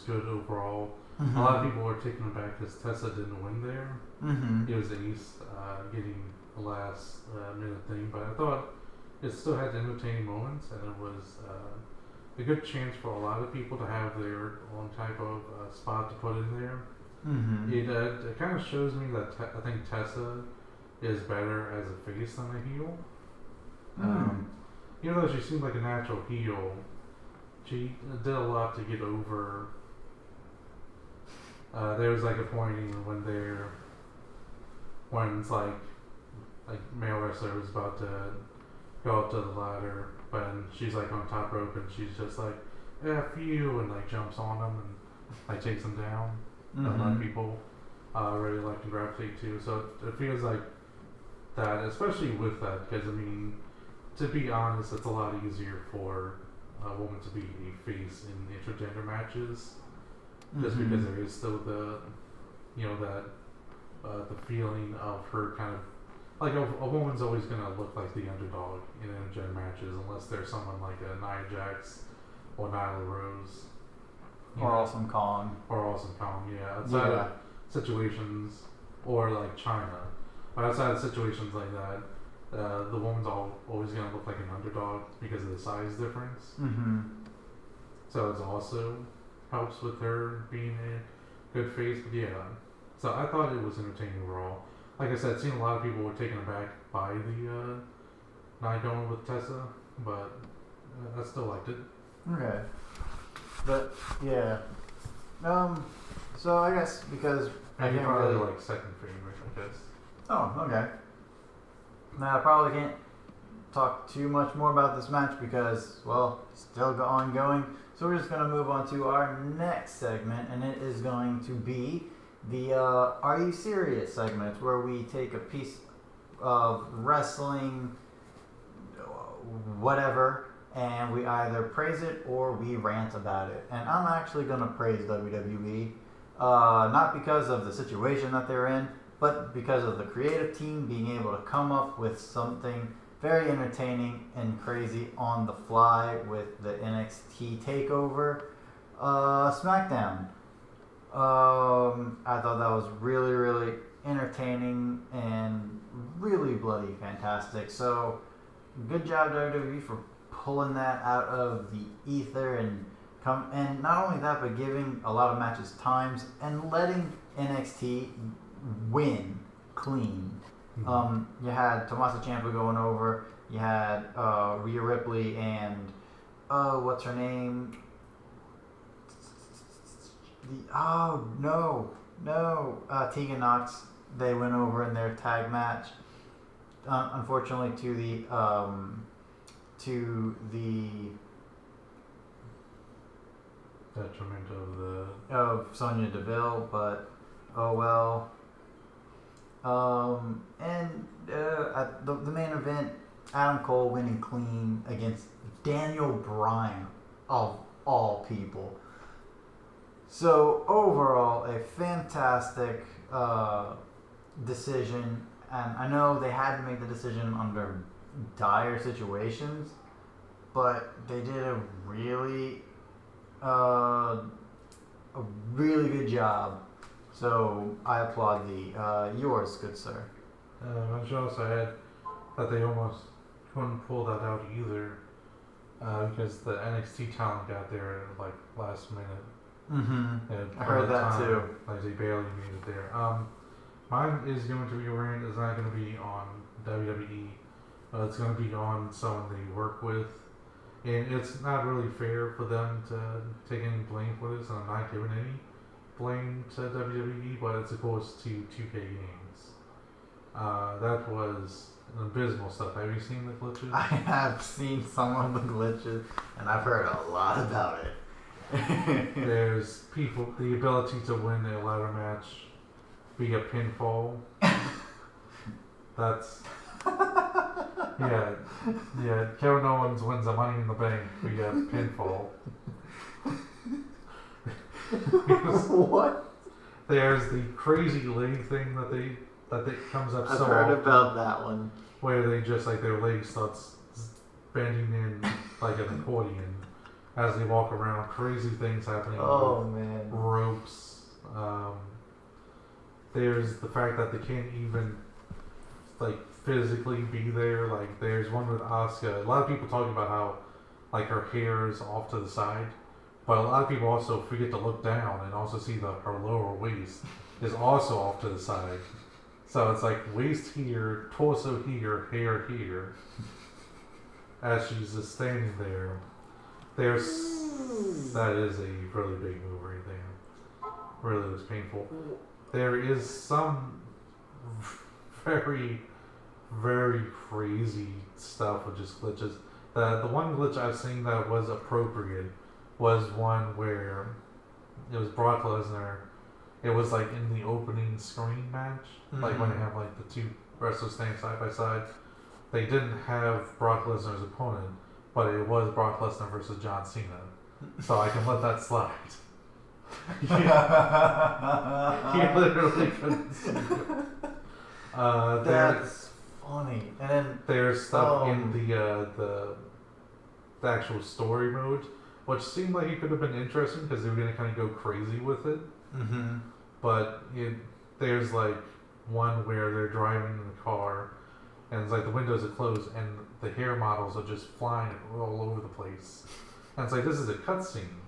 B: good overall. Mm-hmm. A lot of people were taken aback because Tessa didn't win there.
A: Mm-hmm.
B: It was Ace getting the last minute thing, but I thought it still had entertaining moments, and it was a good chance for a lot of people to have their own type of spot to put in there.
A: Mm-hmm.
B: It kind of shows me that I think Tessa is better as a face than a heel. Even though she seemed like a natural heel, she did a lot to get over. There was like a point when it's like male wrestler was about to go up to the ladder, but she's like on top rope and she's just like F you, and like jumps on them and like takes them down.
A: Mm-hmm.
B: A lot of people really like to gravitate to. So it feels like that, especially with that, because I mean, to be honest, it's a lot easier for a woman to be a face in intergender matches, just
A: Mm-hmm.
B: because there is still the, that the feeling of her kind of like a woman's always gonna look like the underdog in intergender matches, unless there's someone like a Nia Jax or Nyla Rose,
A: Or Awesome Kong.
B: or Awesome Kong, yeah. Outside of situations, or like China, but outside of situations like that, the woman's always going to look like an underdog because of the size difference.
A: Mm-hmm.
B: So it also helps with her being a good face. But yeah, so I thought it was entertaining overall. Like I said, seeing a lot of people were taken aback by the not going with Tessa, but I still liked it.
A: Okay. But yeah. So I guess because I
B: Maybe
A: can't
B: probably
A: really.
B: like second favorite, I guess.
A: Oh, okay. Now I probably can't talk too much more about this match because, well, it's still ongoing. So we're just going to move on to our next segment, and it is going to be the Are You Serious segment, where we take a piece of wrestling, whatever, and we either praise it or we rant about it. And I'm actually going to praise WWE, not because of the situation that they're in, but because of the creative team being able to come up with something very entertaining and crazy on the fly with the NXT TakeOver SmackDown. I thought that was really, really entertaining and really bloody fantastic. So good job WWE for pulling that out of the ether and not only that, but giving a lot of matches times and letting NXT win clean.
B: Mm-hmm.
A: You had Tommaso Ciampa going over. You had Rhea Ripley and what's her name? Tegan Knox. They went over in their tag match. Unfortunately, to the
B: Detriment
A: of Sonya Deville, but oh well. And at the main event, Adam Cole winning clean against Daniel Bryan, of all people. So overall, a fantastic decision, and I know they had to make the decision under dire situations, but they did a really good job. So I applaud yours, good sir.
B: I should also add that they almost couldn't pull that out either because the NXT talent got there like last minute.
A: Mm-hmm. I heard that too.
B: Like they barely made it there. Mine is going to be a rant. It's not going to be on WWE. It's going to be on someone they work with. And it's not really fair for them to take any blame for this, and I'm not giving any blame to WWE, but it's of course to 2K Games. That was abysmal stuff. Have you seen the glitches?
A: I have seen some of the glitches, and I've heard a lot about it.
B: There's the ability to win a ladder match via pinfall. That's yeah. Kevin Owens wins a Money in the Bank via pinfall.
A: What?
B: There's the crazy leg thing that comes up.
A: I've
B: so
A: heard
B: often,
A: about that one.
B: where they just like their leg starts bending in like an accordion as they walk around. Crazy things happening.
A: Oh man.
B: Ropes. There's the fact that they can't even like physically be there. Like there's one with Asuka. A lot of people talk about how like her hair is off to the side, but a lot of people also forget to look down and also see her lower waist is also off to the side. So it's like waist here, torso here, hair here. As she's just standing there. That is a really big move right there. Really was painful. There is some very, very crazy stuff with just glitches. The one glitch I've seen that was appropriate was one where it was Brock Lesnar. It was like in the opening screen match, like when they have like the two wrestlers standing side by side. They didn't have Brock Lesnar's opponent, but it was Brock Lesnar versus John Cena. So I can let that slide. He literally couldn't see it.
A: That's funny. And then
B: there's stuff in the actual story mode, which seemed like it could have been interesting because they were going to kind of go crazy with it.
A: Mm-hmm.
B: But there's like one where they're driving in the car, and it's like the windows are closed, and the hair models are just flying all over the place. And it's like, this is a cutscene.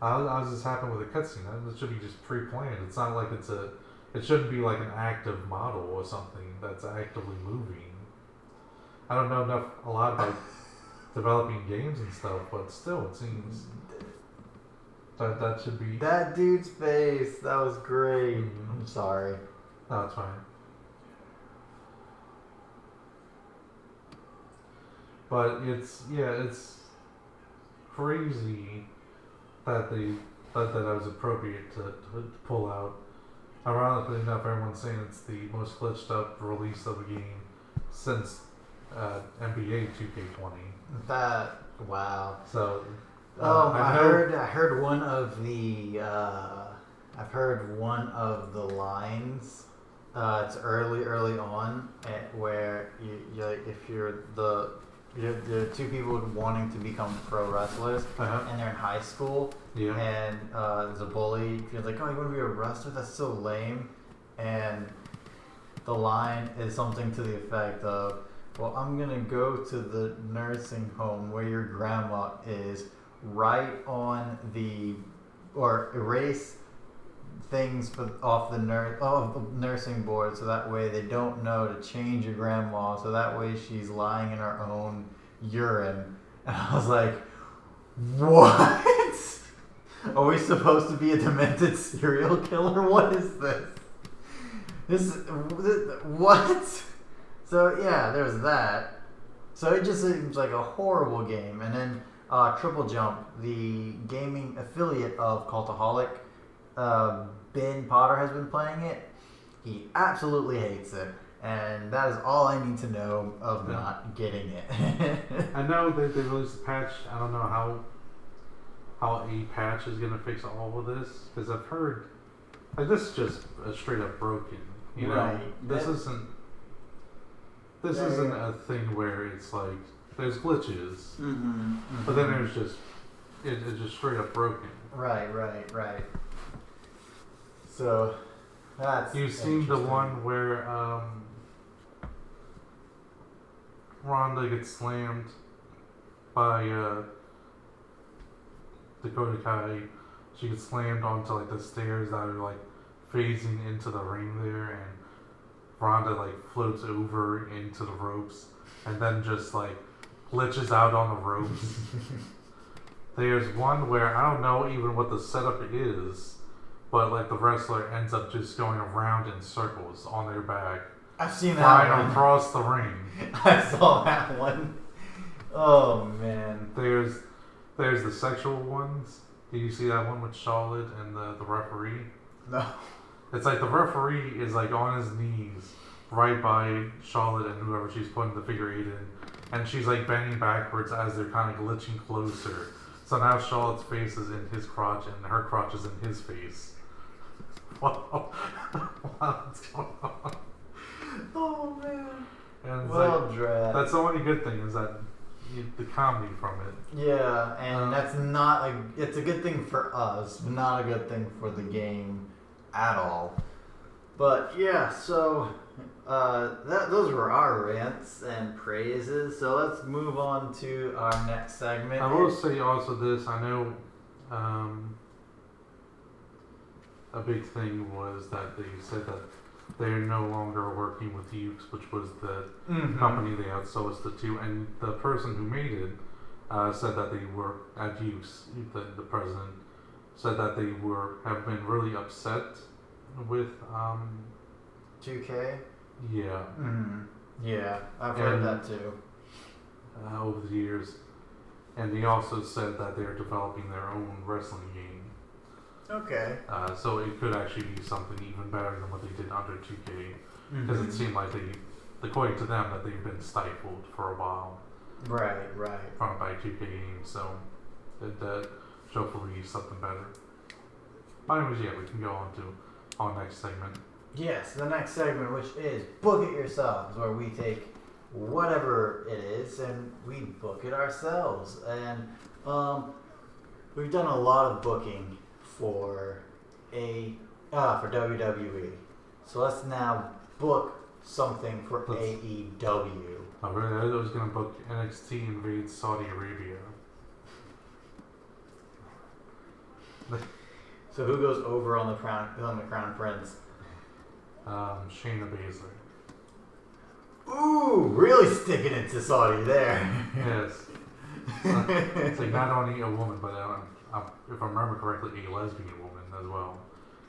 B: How does this happen with a cutscene? It should be just pre-planned. It's not like it shouldn't be like an active model or something that's actively moving. I don't know a lot about developing games and stuff, but still, it seems that should be...
A: That dude's face, that was great.
B: Mm-hmm.
A: I'm sorry.
B: No, it's fine. But it's crazy that that was appropriate to pull out. Ironically enough, everyone's saying it's the most glitched up release of a game since NBA 2K20.
A: Wow.
B: So
A: I heard one of the I've heard one of the lines. It's early on where you if you're the two people wanting to become pro wrestlers, and they're in high school, and there's a bully. He's like, "Oh, you want to be a wrestler? That's so lame." And the line is something to the effect of, "Well, I'm gonna go to the nursing home where your grandma is, write on or erase things off the nursing board, so that way they don't know to change your grandma, so that way she's lying in her own urine." And I was like, what? Are we supposed to be a demented serial killer? What is this? What? So yeah, there's that. So it just seems like a horrible game. And then Triple Jump, the gaming affiliate of Cultaholic, Ben Potter has been playing it, He absolutely hates it. And that is all I need to know of not getting it.
B: I know they released a patch. I don't know how a patch is going to fix all of this. Because I've heard, like, this is just a straight up broken. You know, this isn't a thing where it's like, there's glitches. But then there's just, it's just straight up broken.
A: Right. So, that's
B: You've seen the one where Ronda gets slammed by Dakota Kai. She gets slammed onto like the stairs that are like phasing into the ring there, and Ronda like floats over into the ropes and then just like glitches out on the ropes. There's one where I don't know even what the setup is, but like the wrestler ends up just going around in circles on their back.
A: I've seen that
B: flying
A: one.
B: Across the ring.
A: I saw that one. Oh man.
B: There's the sexual ones. Did you see that one with Charlotte and the referee?
A: No.
B: It's like the referee is like on his knees right by Charlotte and whoever she's putting the figure 8 in, and she's like bending backwards as they're kind of glitching closer. So now Charlotte's face is in his crotch and her crotch is in his face. What's going on?
A: Oh man.
B: And
A: Well,
B: that's the only good thing is that the comedy from it.
A: Yeah, and that's not it's a good thing for us, but not a good thing for the game at all. But yeah, so those were our rants and praises. So let's move on to our next segment.
B: I will say also this. I know a big thing was that they said that they're no longer working with Ukes, which was the company they outsourced it to, and the person who made it said that they were at Ukes. The president said that they have been really upset with
A: 2K.
B: Yeah.
A: Yeah, I've heard that too.
B: Over the years, and they also said that they're developing their own wrestling game.
A: Okay.
B: So it could actually be something even better than what they did under 2K, because it seemed like according to them, that they've been stifled for a while.
A: Right.
B: By 2K games, so that hopefully something better. But anyways, yeah, we can go on to our next segment.
A: Yes, the next segment, which is Book It Yourselves, where we take whatever it is and we book it ourselves. And we've done a lot of booking for WWE. So let's now book something for AEW.
B: I was going to book NXT invades Saudi Arabia.
A: So who goes over on the Crown Prince?
B: Shayna Baszler.
A: Ooh, really sticking it to Saudi there.
B: Yes. It's like not only a woman, but if I remember correctly, a lesbian woman as well.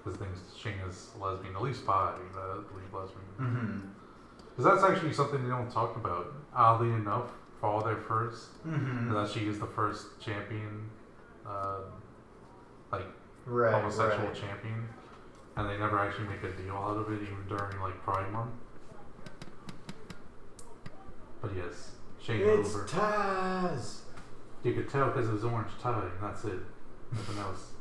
B: Because Shayna's lesbian, at least bi, I believe lesbian. Because that's actually something they don't talk about, oddly enough, for all their firsts. That she is the first champion, homosexual champion. And they never actually make a deal out of it, even during Pride Month. But yes, Shayna over.
A: It's Taz!
B: You could tell because it was orange tie, and that's it. Nothing else.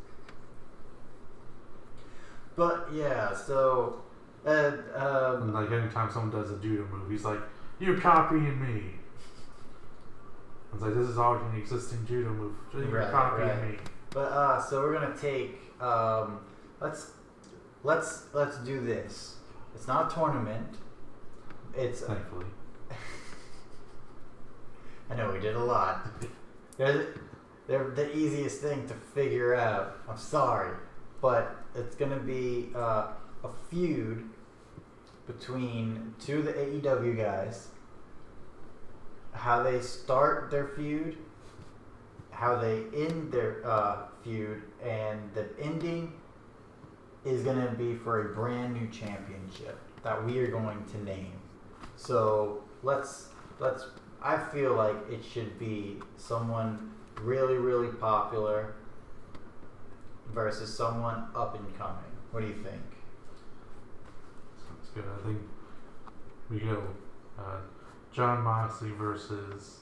A: But yeah, so
B: and anytime someone does a judo move, he's like, "You're copying me." It's like, this is already an existing judo move. You're copying me.
A: But so we're gonna take let's do this. It's not a tournament. It's
B: thankfully.
A: I know we did a lot. They're the easiest thing to figure out. I'm sorry, but it's gonna be a feud between two of the AEW guys. How they start their feud, how they end their feud, and the ending is going to be for a brand new championship that we are going to name. So I feel like it should be someone really, really popular versus someone up and coming. What do you think?
B: good. I think we go John Moxley versus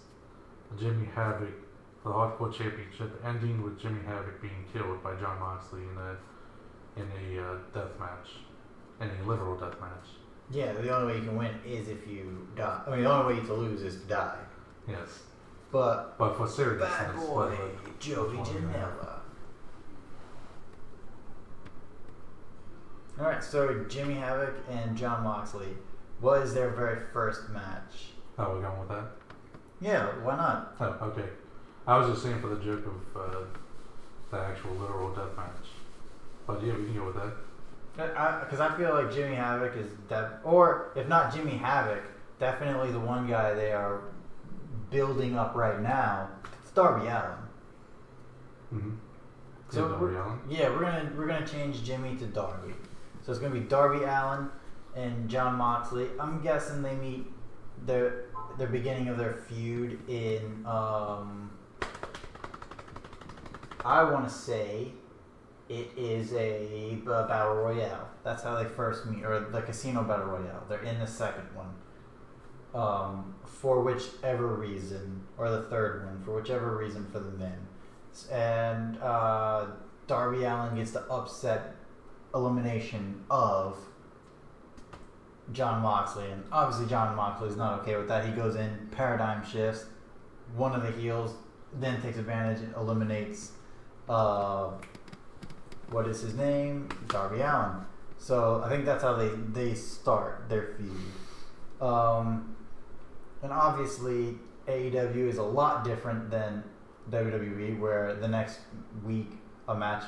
B: Jimmy Havoc for the Hardcore Championship, ending with Jimmy Havoc being killed by John Moxley in a death match, in a literal death match.
A: Yeah, the only way you can win is if you die. I mean, the only way to lose is to die.
B: Yes.
A: But
B: for seriousness,
A: bad boy, Joey Janela. Alright, so Jimmy Havoc and John Moxley was their very first match.
B: Oh, we're going with that?
A: Yeah, why not?
B: Oh, okay. I was just saying for the joke of the actual literal death match. But yeah, we can go with that.
A: Because I feel like Jimmy Havoc is or if not Jimmy Havoc, definitely the one guy they are building up right now. It's Darby Allin.
B: Mm-hmm.
A: So
B: Darby Allin?
A: Yeah, we're gonna change Jimmy to Darby. So it's gonna be Darby Allin and John Moxley. I'm guessing they meet their beginning of their feud in I want to say it is a battle royale. That's how they first meet, or the casino battle royale. They're in the second one, for whichever reason, or the third one, for whichever reason for the men. And Darby Allin gets the upset elimination of John Moxley, and obviously John Moxley is not okay with that. He goes in, paradigm shifts. One of the heels then takes advantage and eliminates what is his name? Darby Allin. So I think that's how they start their feud. And obviously AEW is a lot different than WWE, where the next week a match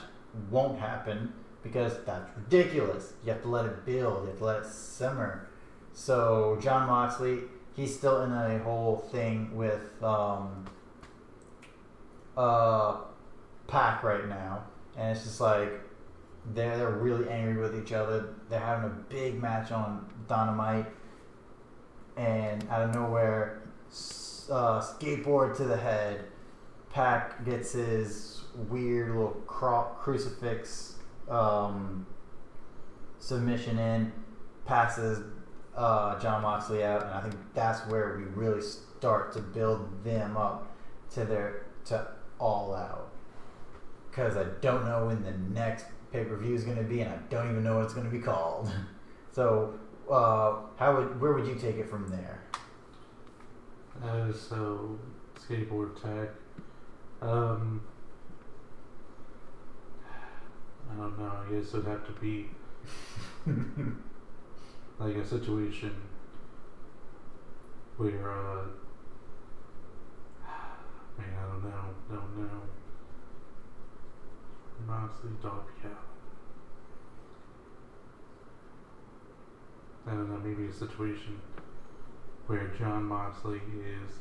A: won't happen because that's ridiculous. You have to let it build. You have to let it simmer. So John Moxley, he's still in a whole thing with Pac right now, and it's just like they're really angry with each other. They're having a big match on Dynamite, and out of nowhere, skateboard to the head. Pac gets his weird little crucifix submission in, passes John Moxley out, and I think that's where we really start to build them up to All Out. Because I don't know when the next pay-per-view is going to be, and I don't even know what it's going to be called. So, where would you take it from there?
B: So skateboard tag. I don't know. I guess it'd have to be like a situation where, I don't know. Moxley, Darby Allin. I don't know. Maybe a situation where John Moxley is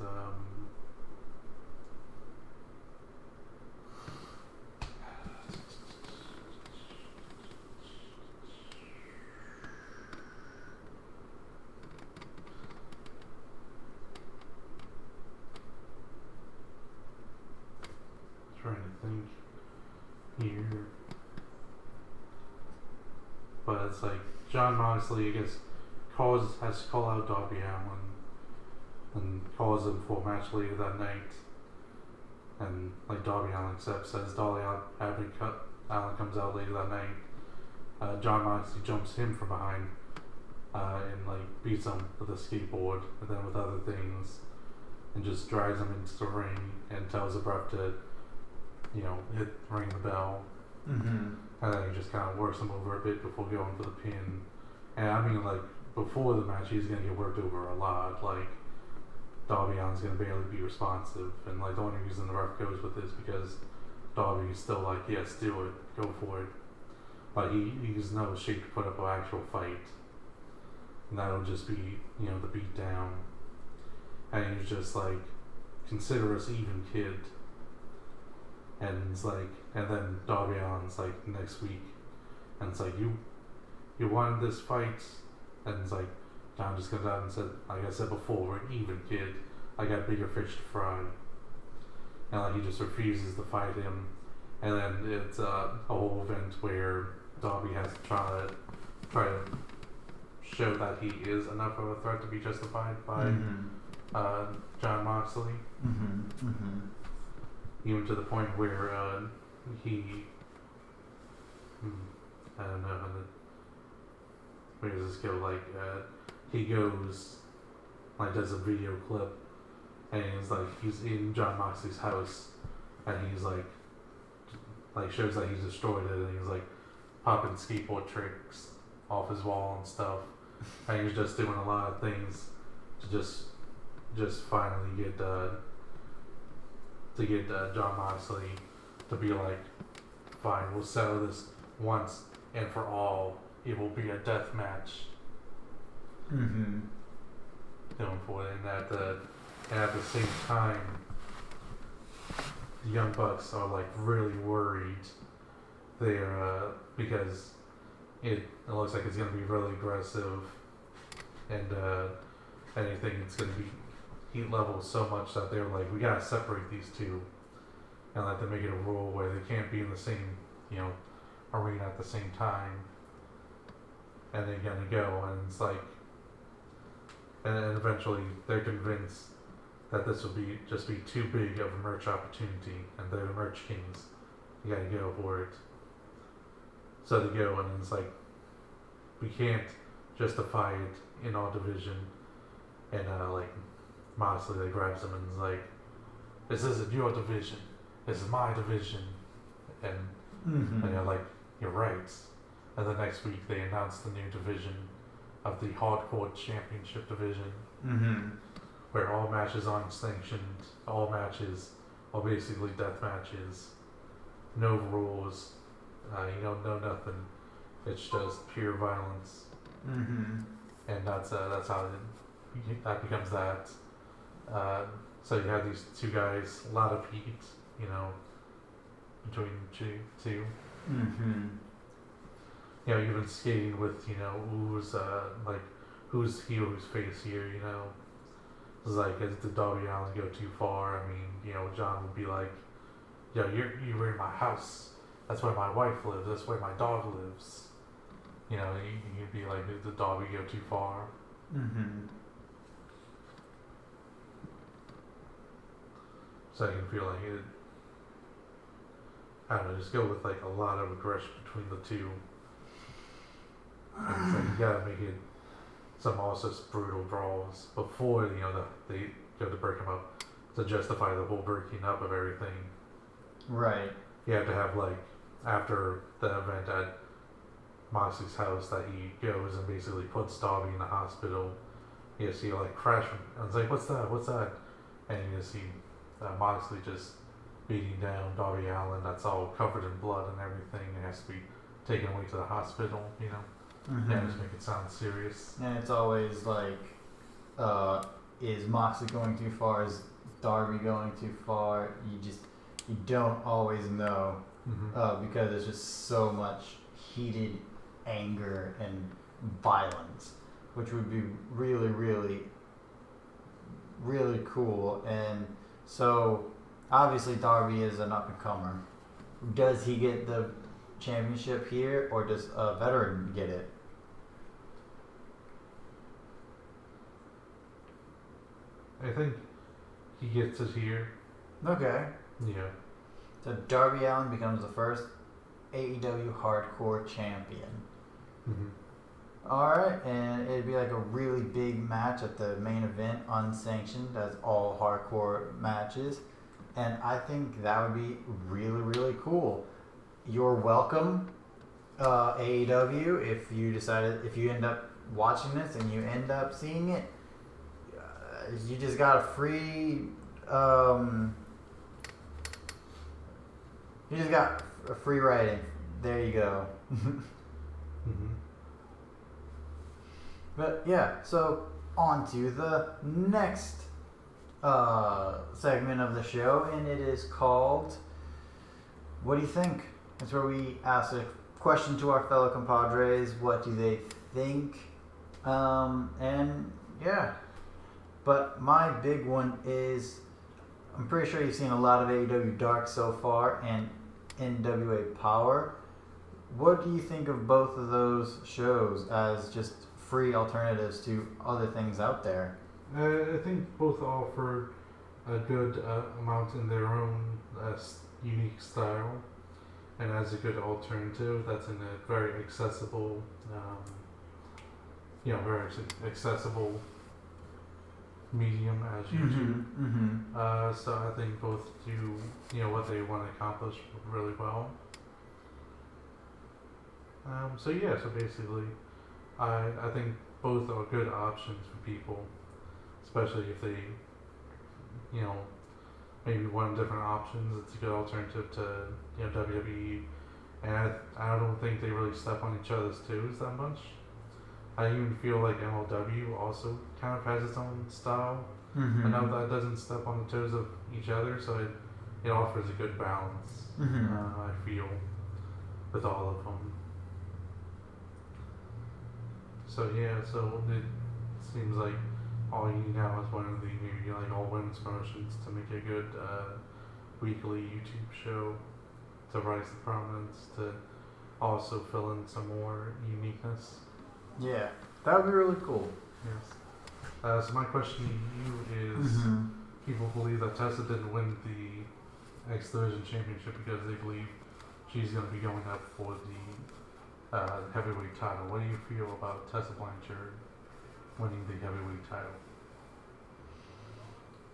B: trying to think here, but it's like John Moxley, I guess, has to call out Darby Allin and calls him for a match later that night, and like Darby Allin accepts, as Darby Allin comes out later that night. John Moxley jumps him from behind and like beats him with a skateboard, and then with other things, and just drags him into the ring and tells the ref to, ring the bell.
A: Mm-hmm.
B: And then he just kind of works him over a bit before going for the pin. And I mean, like, before the match, he's going to get worked over a lot. Like, Darby Allin's going to barely be responsive. And, like, the only reason the ref goes with this because Darby's still like, yes, do it, go for it. But he's no shape to put up an actual fight. And that'll just be, the beat down. And he's just like, consider us even, kid. And it's like, and then Darby Allin's like next week, and it's like, you wanted this fight, and it's like John just comes out and said, like I said before, we're even, kid. I got bigger fish to fry. And like he just refuses to fight him, and then it's a whole event where Darby has to try to show that he is enough of a threat to be justified by John Moxley. Even to the point where he, I don't know how to, where does this go? Like he goes, like does a video clip, and he's in John Moxley's house, and he's like shows that he's destroyed it, and he's like popping skateboard tricks off his wall and stuff, and he's just doing a lot of things to just finally get John Moxley to be like, fine, we'll settle this once and for all. It will be a death match. Going for it, and at the same time, the Young Bucks are like really worried. They're because it looks like it's gonna be really aggressive, and anything it's gonna be heat level so much that they're like, we gotta separate these two, and let them make it a rule where they can't be in the same arena at the same time, and they're gonna go, and it's like, and eventually they're convinced that this will be too big of a merch opportunity, and they're the merch kings. You gotta go for it. So they go, and it's like, we can't justify it in our division, and like Moxley grabs him and is like, this isn't your division, this is my division, and you're like, you're right. And the next week they announced the new division of the Hardcore Championship division, where all matches are unsanctioned, all matches are basically death matches, no rules, no nothing. It's just pure violence, and that's how that becomes that. So you have these two guys, a lot of heat, between two. Even skating with who's heel, who's face here. It's like, did Darby Allin go too far? I mean, John would be like, yo, you were in my house. That's where my wife lives. That's where my dog lives. He'd be like, did Darby go too far? So I can feel like it. I don't know, just go with like a lot of aggression between the two. And it's like, you gotta make it some also brutal brawls before they go to break them up, to justify the whole breaking up of everything.
A: Right.
B: You have to have after the event at Moxley's house that he goes and basically puts Darby in the hospital. You see crash, and it's like, what's that? And you see Moxley just beating down Darby Allin, that's all covered in blood and everything. It has to be taken away to the hospital, Yeah, just make it sound serious.
A: And it's always like, is Moxley going too far? Is Darby going too far? You don't always know, because there's just so much heated anger and violence, which would be really, really, really cool. And so, obviously, Darby is an up-and-comer. Does he get the championship here, or does a veteran get it?
B: I think he gets it here.
A: Okay.
B: Yeah.
A: So Darby Allin becomes the first AEW Hardcore Champion. Alright, and it'd be like a really big match at the main event, unsanctioned, as all hardcore matches. And I think that would be really, really cool. You're welcome, AEW, if you end up watching this and you end up seeing it, you just got a free, you just got a free writing. There you go. But yeah, so on to the next segment of the show, and it is called What Do You Think? It's where we ask a question to our fellow compadres. What do they think? And yeah. But my big one is, I'm pretty sure you've seen a lot of AEW Dark so far and NWA Power. What do you think of both of those shows as just free alternatives to other things out there.
B: I think both offer a good amount in their own unique style, and as a good alternative that's in a very accessible, very accessible medium as YouTube. So I think both do what they want to accomplish really well. So basically, I think both are good options for people, especially if they, maybe want different options. It's a good alternative to WWE, and I don't think they really step on each other's toes that much. I even feel like MLW also kind of has its own style, enough that it doesn't step on the toes of each other, so it offers a good balance. I feel with all of them. So it seems like all you need now is one of the maybe like all women's promotions to make a good weekly YouTube show to rise to prominence, to also fill in some more uniqueness.
A: Yeah, that would be really cool.
B: Yes. So my question to you is, people believe that Tessa didn't win the X Division Championship because they believe she's going to be going up for the heavyweight title. What do you feel about Tessa Blanchard winning the heavyweight title?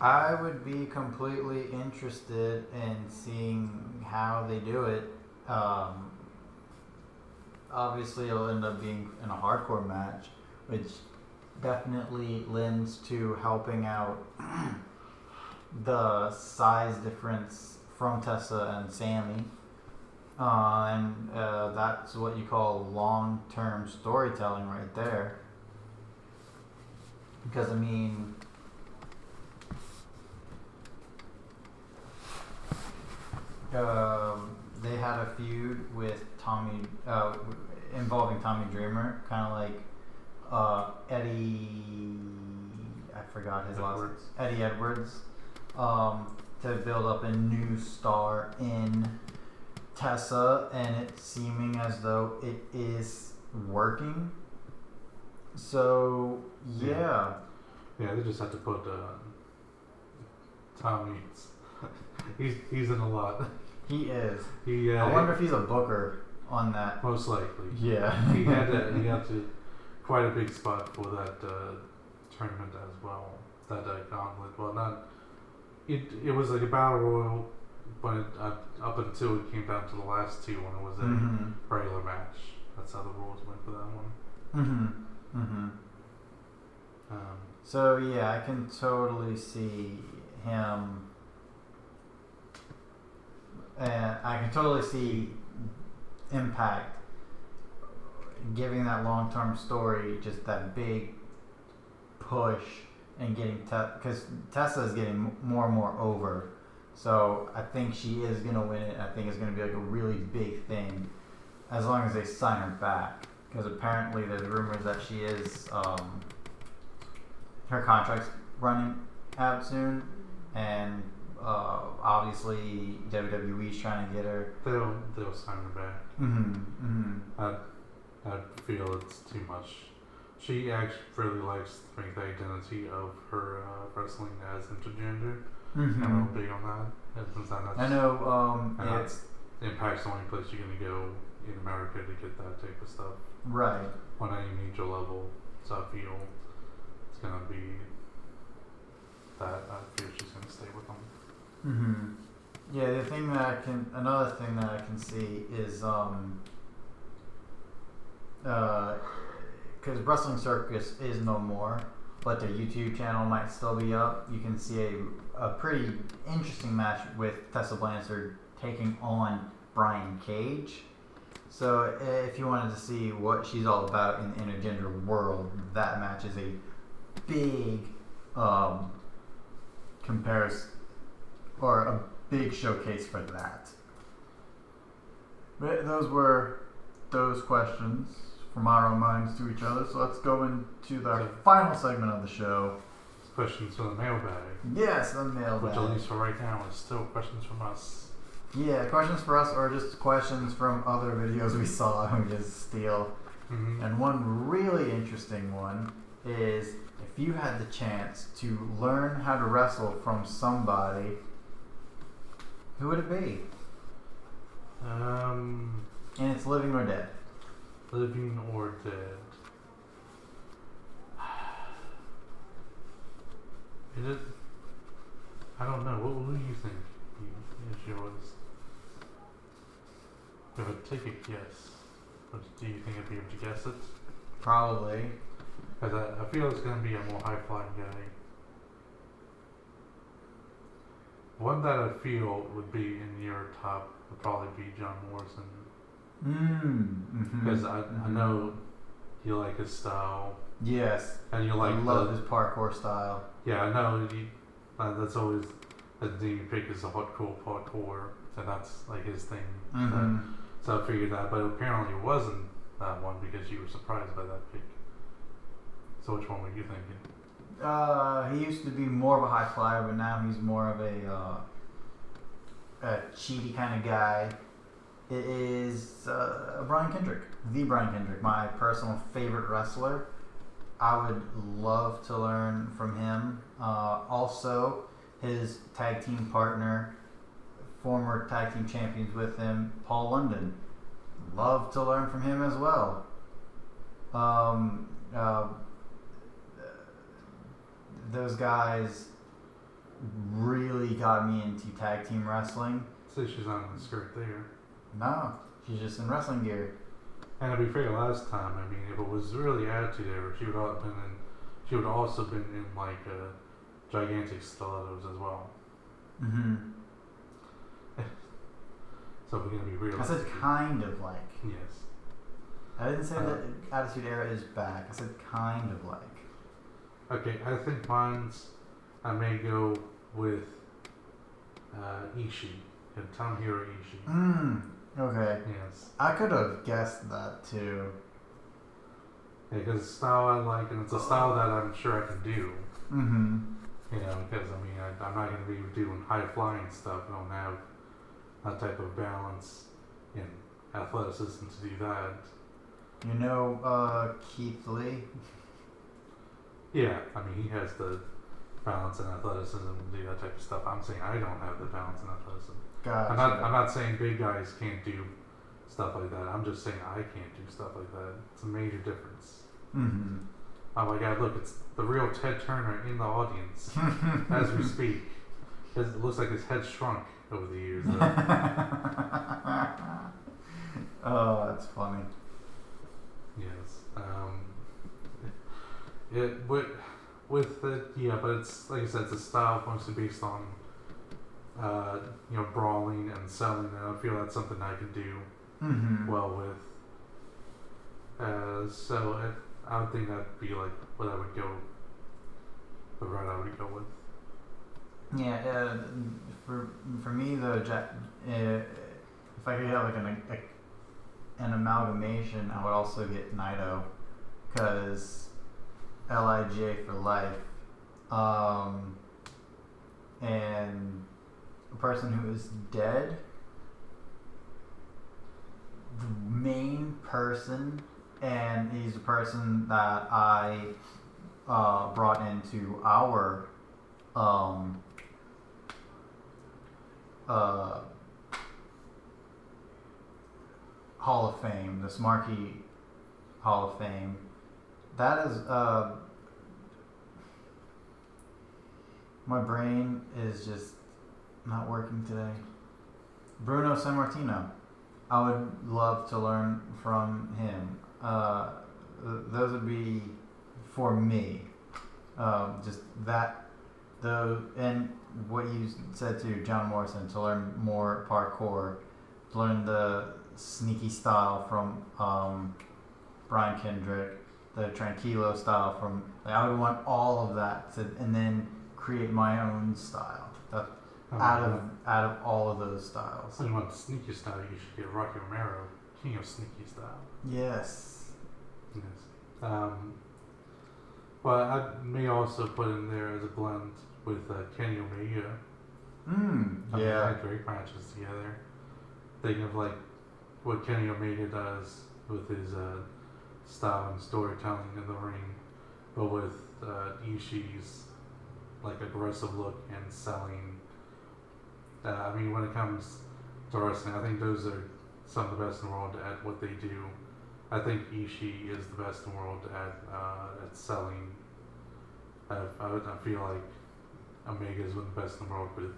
A: I would be completely interested in seeing how they do it. Obviously, it'll end up being in a hardcore match, which definitely lends to helping out the size difference from Tessa and Sammy. And that's what you call long-term storytelling right there. Because, I mean, they had a feud with Tommy, involving Tommy Dreamer, kind of like Eddie, I forgot his last name, Eddie Edwards, to build up a new star in Tessa, and it's seeming as though it is working. So yeah,
B: they just have to put Tommy. he's in a lot.
A: He is. I wonder if he's a booker on that.
B: Most likely.
A: Yeah.
B: he had to quite a big spot for that tournament as well. That gauntlet. Well, not. It was like a battle royal, but up until it came down to the last two when it was a regular match. That's how the rules went for that one.
A: So yeah, I can totally see him. And I can totally see Impact giving that long-term story just that big push and getting because Tessa is getting more and more over. So I think she is going to win it. I think it's going to be like a really big thing as long as they sign her back. Because apparently there's rumors that she is, her contract's running out soon. And obviously WWE's trying to get her.
B: They'll sign her back. I feel it's too much. She actually really likes to make the identity of her wrestling as intergender. I'm real big on that.
A: I know. It's
B: Impact's the only place you're gonna go in America to get that type of stuff.
A: Right.
B: On any major level, so I feel it's gonna be that. I feel she's gonna stay with them.
A: Yeah, another thing that I can see is because Wrestling Circus is no more, but their YouTube channel might still be up. You can see a pretty interesting match with Tessa Blanchard taking on Brian Cage. So if you wanted to see what she's all about in the intergender world, that match is a big comparison or a big showcase for that. But those were those questions from our own minds to each other. So let's go into the final segment of the show.
B: Questions from the mailbag.
A: Yes, the mailbag.
B: Which at least for right now is still questions from us.
A: Yeah, questions for us or just questions from other videos we saw and we just steal
B: Mm-hmm.
A: And one really interesting one is if you had the chance to learn how to wrestle from somebody, who would it be? And it's living or dead.
B: Living or dead. Is it? I don't know. What do you think is yours? If I take a guess, do you think I'd be able to guess it?
A: Probably.
B: Because I feel it's going to be a more high-flying guy. One that I feel would be in your top would probably be John Morrison. Because I know you like his style.
A: Yes.
B: And you like
A: I love his parkour style.
B: Yeah, I know. That's always the thing you pick is the hardcore parkour, and that's like his thing. So I figured that, but apparently it wasn't that one because you were surprised by that pick. So which one were you thinking?
A: He used to be more of a high flyer, but now he's more of a cheaty kind of guy. It is Brian Kendrick, the Brian Kendrick, my personal favorite wrestler. I would love to learn from him. Also, his tag team partner, former tag team champions with him, Paul London. Love to learn from him as well. Those guys really got me into tag team wrestling.
B: So she's not in the skirt there.
A: No, she's just in wrestling gear.
B: And to be fair, last time, I mean, if it was really Attitude Era, she would also been in like gigantic stilettos as well. So we're gonna be real.
A: I said kind of like.
B: Yes.
A: I didn't say that Attitude Era is back. I said kind of like.
B: Okay, I think I may go with Ishii, Tomohiro Ishii.
A: Okay.
B: Yes.
A: I could have guessed that too.
B: Yeah, because it's a style I like, and it's a style that I'm sure I can do. You know, because I mean, I'm not going to be doing high flying stuff. I don't have that type of balance and athleticism to do that.
A: You know, Keith Lee.
B: Yeah, I mean, he has the balance and athleticism to do that type of stuff. I'm saying I don't have the balance and athleticism.
A: Gotcha.
B: I'm not saying big guys can't do stuff like that. I'm just saying I can't do stuff like that. It's a major difference. Oh my God! Look, it's the real Ted Turner in the audience as we speak. It looks like his head shrunk over the years.
A: Oh, that's funny.
B: Yes. But it's like I said, it's a style mostly based on brawling and selling, and I feel that's something I could do well with. So I would think that'd be like what I would go, the route I would go with.
A: Yeah, for me though, if I could have like an amalgamation, I would also get Naito, because LIJ for life, and a person who is dead, the main person, and he's a person that I brought into our Hall of Fame, the Smarky Hall of Fame. That is my brain is just not working today. Bruno Sammartino. I would love to learn from him. Those would be for me. Just that, and what you said to John Morrison, to learn more parkour, to learn the sneaky style from Brian Kendrick, the Tranquilo style from. I would want all of that and then create my own style. Out of all of those styles.
B: If you want sneaky style, you should get Rocky Romero, king of sneaky style.
A: Yes.
B: Well, I may also put in there as a blend with Kenny Omega.
A: Yeah.
B: Like great matches together. Thinking of like what Kenny Omega does with his style and storytelling in the ring, but with Ishii's like aggressive look and selling. I mean, when it comes to wrestling, I think those are some of the best in the world at what they do. I think Ishii is the best in the world at selling. I feel like Omega is one of the best in the world with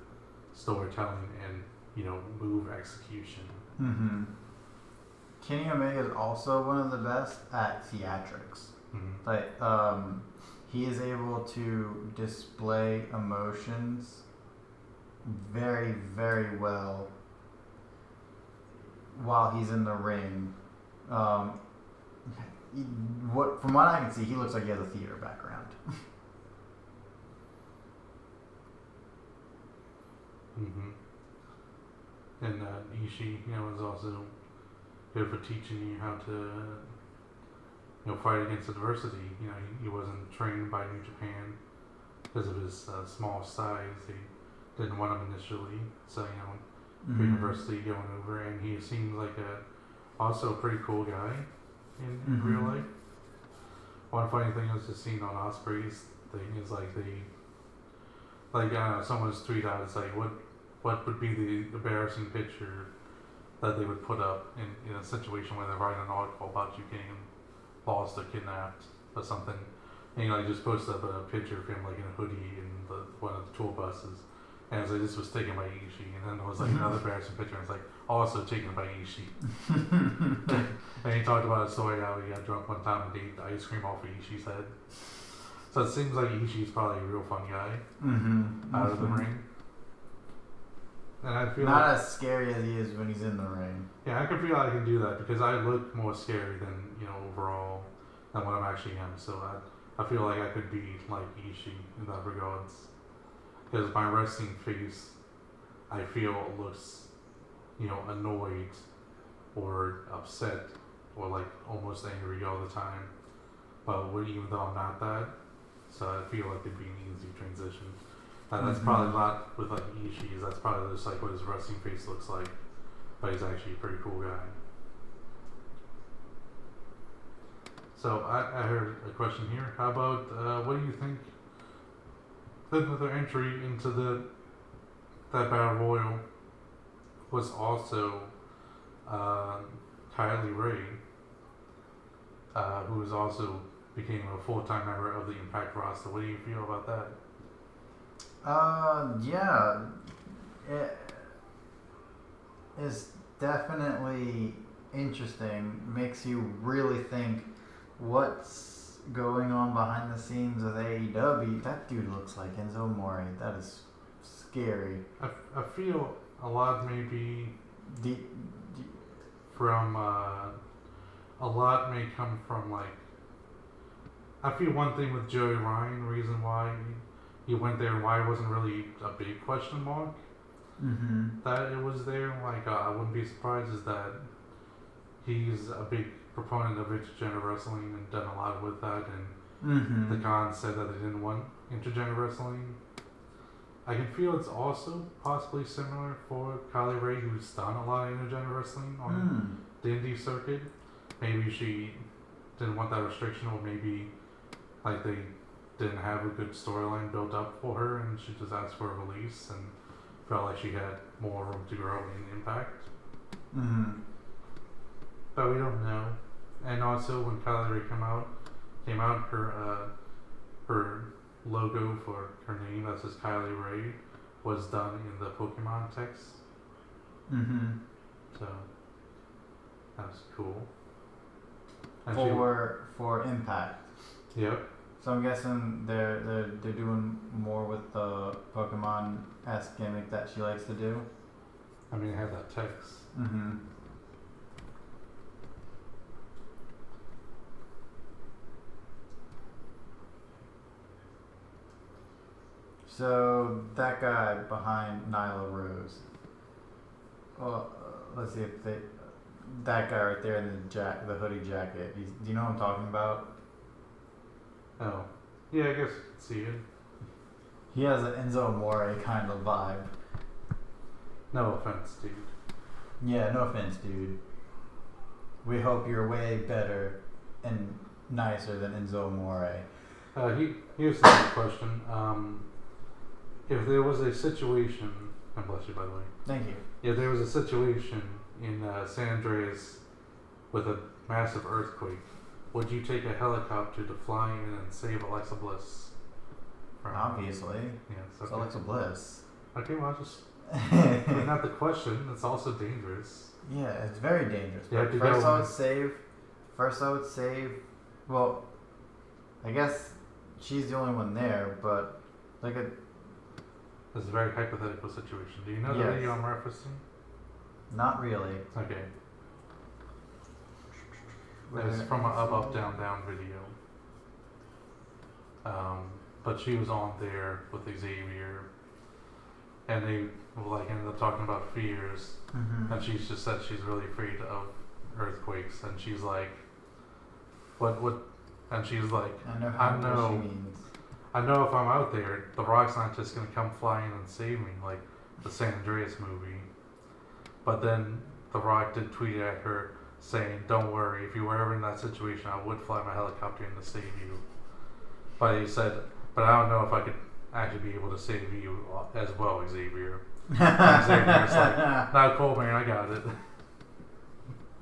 B: storytelling and move execution.
A: Mm-hmm. Kenny Omega is also one of the best at theatrics.
B: Mm-hmm.
A: Like, he is able to display emotions very, very well while he's in the ring. From what I can see, he looks like he has a theater background.
B: Mm-hmm. And Ishii, is also good for teaching you how to, fight against adversity. He wasn't trained by New Japan because of his small size. They didn't want him initially, so
A: Mm-hmm.
B: university going over, and he seems like also a pretty cool guy in
A: Mm-hmm.
B: real life. One funny thing I was just seeing on Osprey's thing is like someone's tweet out, it's like what would be the embarrassing picture that they would put up in a situation where they're writing an article about you getting lost or kidnapped or something, and he just posted up a picture of him like in a hoodie in one of the tour buses. And it was like, this was taken by Ishii. And then there was like another embarrassing picture. And it's like, also taken by Ishii. And he talked about a story how he got drunk one time and ate the ice cream off of Ishii's head. So it seems like Ishii's probably a real fun guy out of the ring. And I feel
A: not as scary as he is when he's in the ring.
B: Yeah, I can feel I can do that because I look more scary than, overall than what I actually am. So I feel like I could be like Ishii in that regards. Because my wrestling face, I feel looks, annoyed or upset or like almost angry all the time. But even though I'm not that, so I feel like it'd be an easy transition. And that's probably not with like Ishii. That's probably just like what his wrestling face looks like. But he's actually a pretty cool guy. So I heard a question here. How about what do you think? With their entry into that battle royal was also Kylie Ray, who was also became a full-time member of the Impact roster. What do you feel about that?
A: Yeah, it is definitely interesting. Makes you really think what's going on behind the scenes of AEW. That dude looks like Enzo Amore. That is scary.
B: I feel a lot maybe from a lot may come from like I feel one thing with Joey Ryan, the reason why he went there and why it wasn't really a big question mark that it was there. Like I wouldn't be surprised is that he's a big proponent of intergender wrestling and done a lot with that, and the Khan said that they didn't want intergender wrestling. I can feel it's also possibly similar for Kylie Ray, who's done a lot of intergender wrestling on the indie circuit. Maybe she didn't want that restriction, or maybe like they didn't have a good storyline built up for her and she just asked for a release and felt like she had more room to grow in Impact. But we don't know. And also when Kylie Ray came out, her logo for her name that says Kylie Ray was done in the Pokemon text. So that's cool. And
A: for Impact.
B: Yep.
A: So I'm guessing they're doing more with the Pokemon-esque gimmick that she likes to do.
B: I mean, I have that text.
A: So that guy behind Nyla Rose. Well, let's see if that guy right there in the hoodie jacket. Do you know what I'm talking about?
B: Oh, yeah, I guess I can see it.
A: He has an Enzo Amore kind of vibe.
B: No offense, dude.
A: Yeah, no offense, dude. We hope you're way better and nicer than Enzo Amore.
B: Here's the next question. If there was a situation, and bless you by the way.
A: Thank you.
B: If there was a situation in San Andreas with a massive earthquake, would you take a helicopter to fly in and save Alexa Bliss?
A: Obviously.
B: Yes.
A: It's
B: Okay.
A: Alexa Bliss.
B: Okay, well, just putting out the question. It's also dangerous.
A: Yeah, it's very dangerous.
B: You have to
A: First,
B: go
A: I would save. Well, I guess she's the only one there, but like a.
B: It's a very hypothetical situation. Do you know the
A: Yes.
B: video I'm referencing?
A: Not really.
B: Okay. It's from an up, down, down video. But she was on there with Xavier, and they ended up talking about fears,
A: Mm-hmm.
B: and she's just said she's really afraid of earthquakes, and she's like, what? And she's like,
A: I know
B: I
A: what
B: know.
A: she means.
B: I know if I'm out there, The Rock's not just gonna come flying and save me like the San Andreas movie. But then The Rock did tweet at her saying, "Don't worry, if you were ever in that situation, I would fly my helicopter in to save you." But he said, "But I don't know if I could actually be able to save you as well, Xavier." And Xavier's like, "Nah, cool, man, I got it."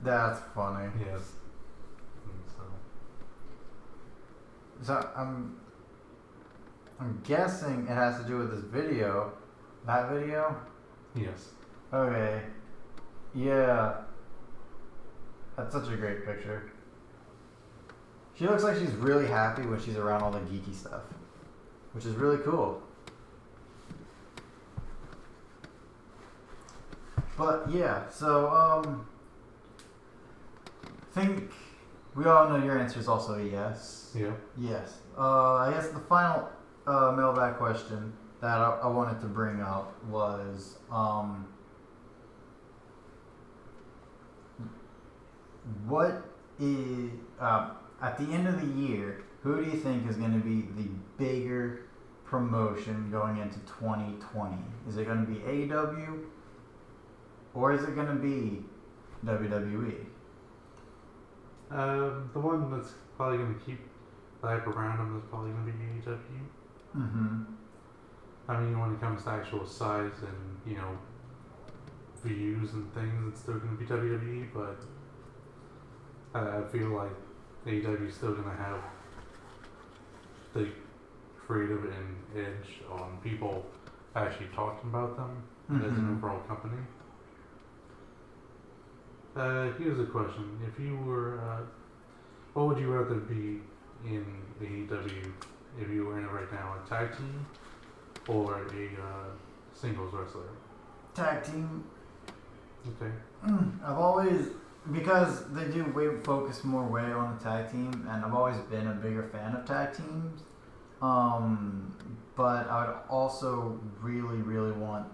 A: That's funny.
B: Yes.
A: So I'm guessing it has to do with this video. That video?
B: Yes.
A: Okay. Yeah. That's such a great picture. She looks like she's really happy when she's around all the geeky stuff, which is really cool. But yeah, so think we all know your answer is also a yes.
B: Yeah.
A: Yes. I guess the final mailbag question that I wanted to bring up was what is at the end of the year, who do you think is going to be the bigger promotion going into 2020? Is it going to be AEW or is it going to be WWE?
B: The one that's probably going to keep the hype around him is probably going to be AEW.
A: Mm-hmm.
B: I mean, when it comes to actual size and, views and things, it's still going to be WWE, but I feel like AEW is still going to have the creative and edge on people actually talking about them as an overall company. Here's a question. If you were, what would you rather be in AEW if you were in it right now? A tag team or a singles wrestler?
A: Tag team.
B: Okay.
A: I've always, because they do focus more weight on the tag team, and I've always been a bigger fan of tag teams. But I would also really, really want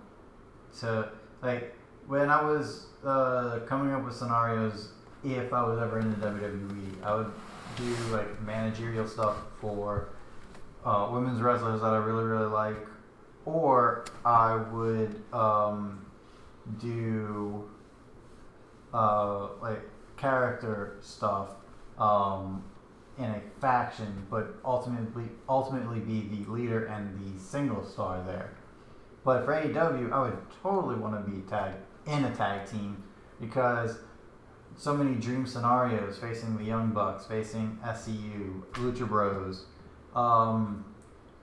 A: to, like, when I was coming up with scenarios, if I was ever in the WWE, I would do like managerial stuff for women's wrestlers that I really, really like, or I would do like character stuff in a faction, but ultimately be the leader and the single star there. But for AEW, I would totally want to be in a tag team because so many dream scenarios facing the Young Bucks, facing SCU, Lucha Bros.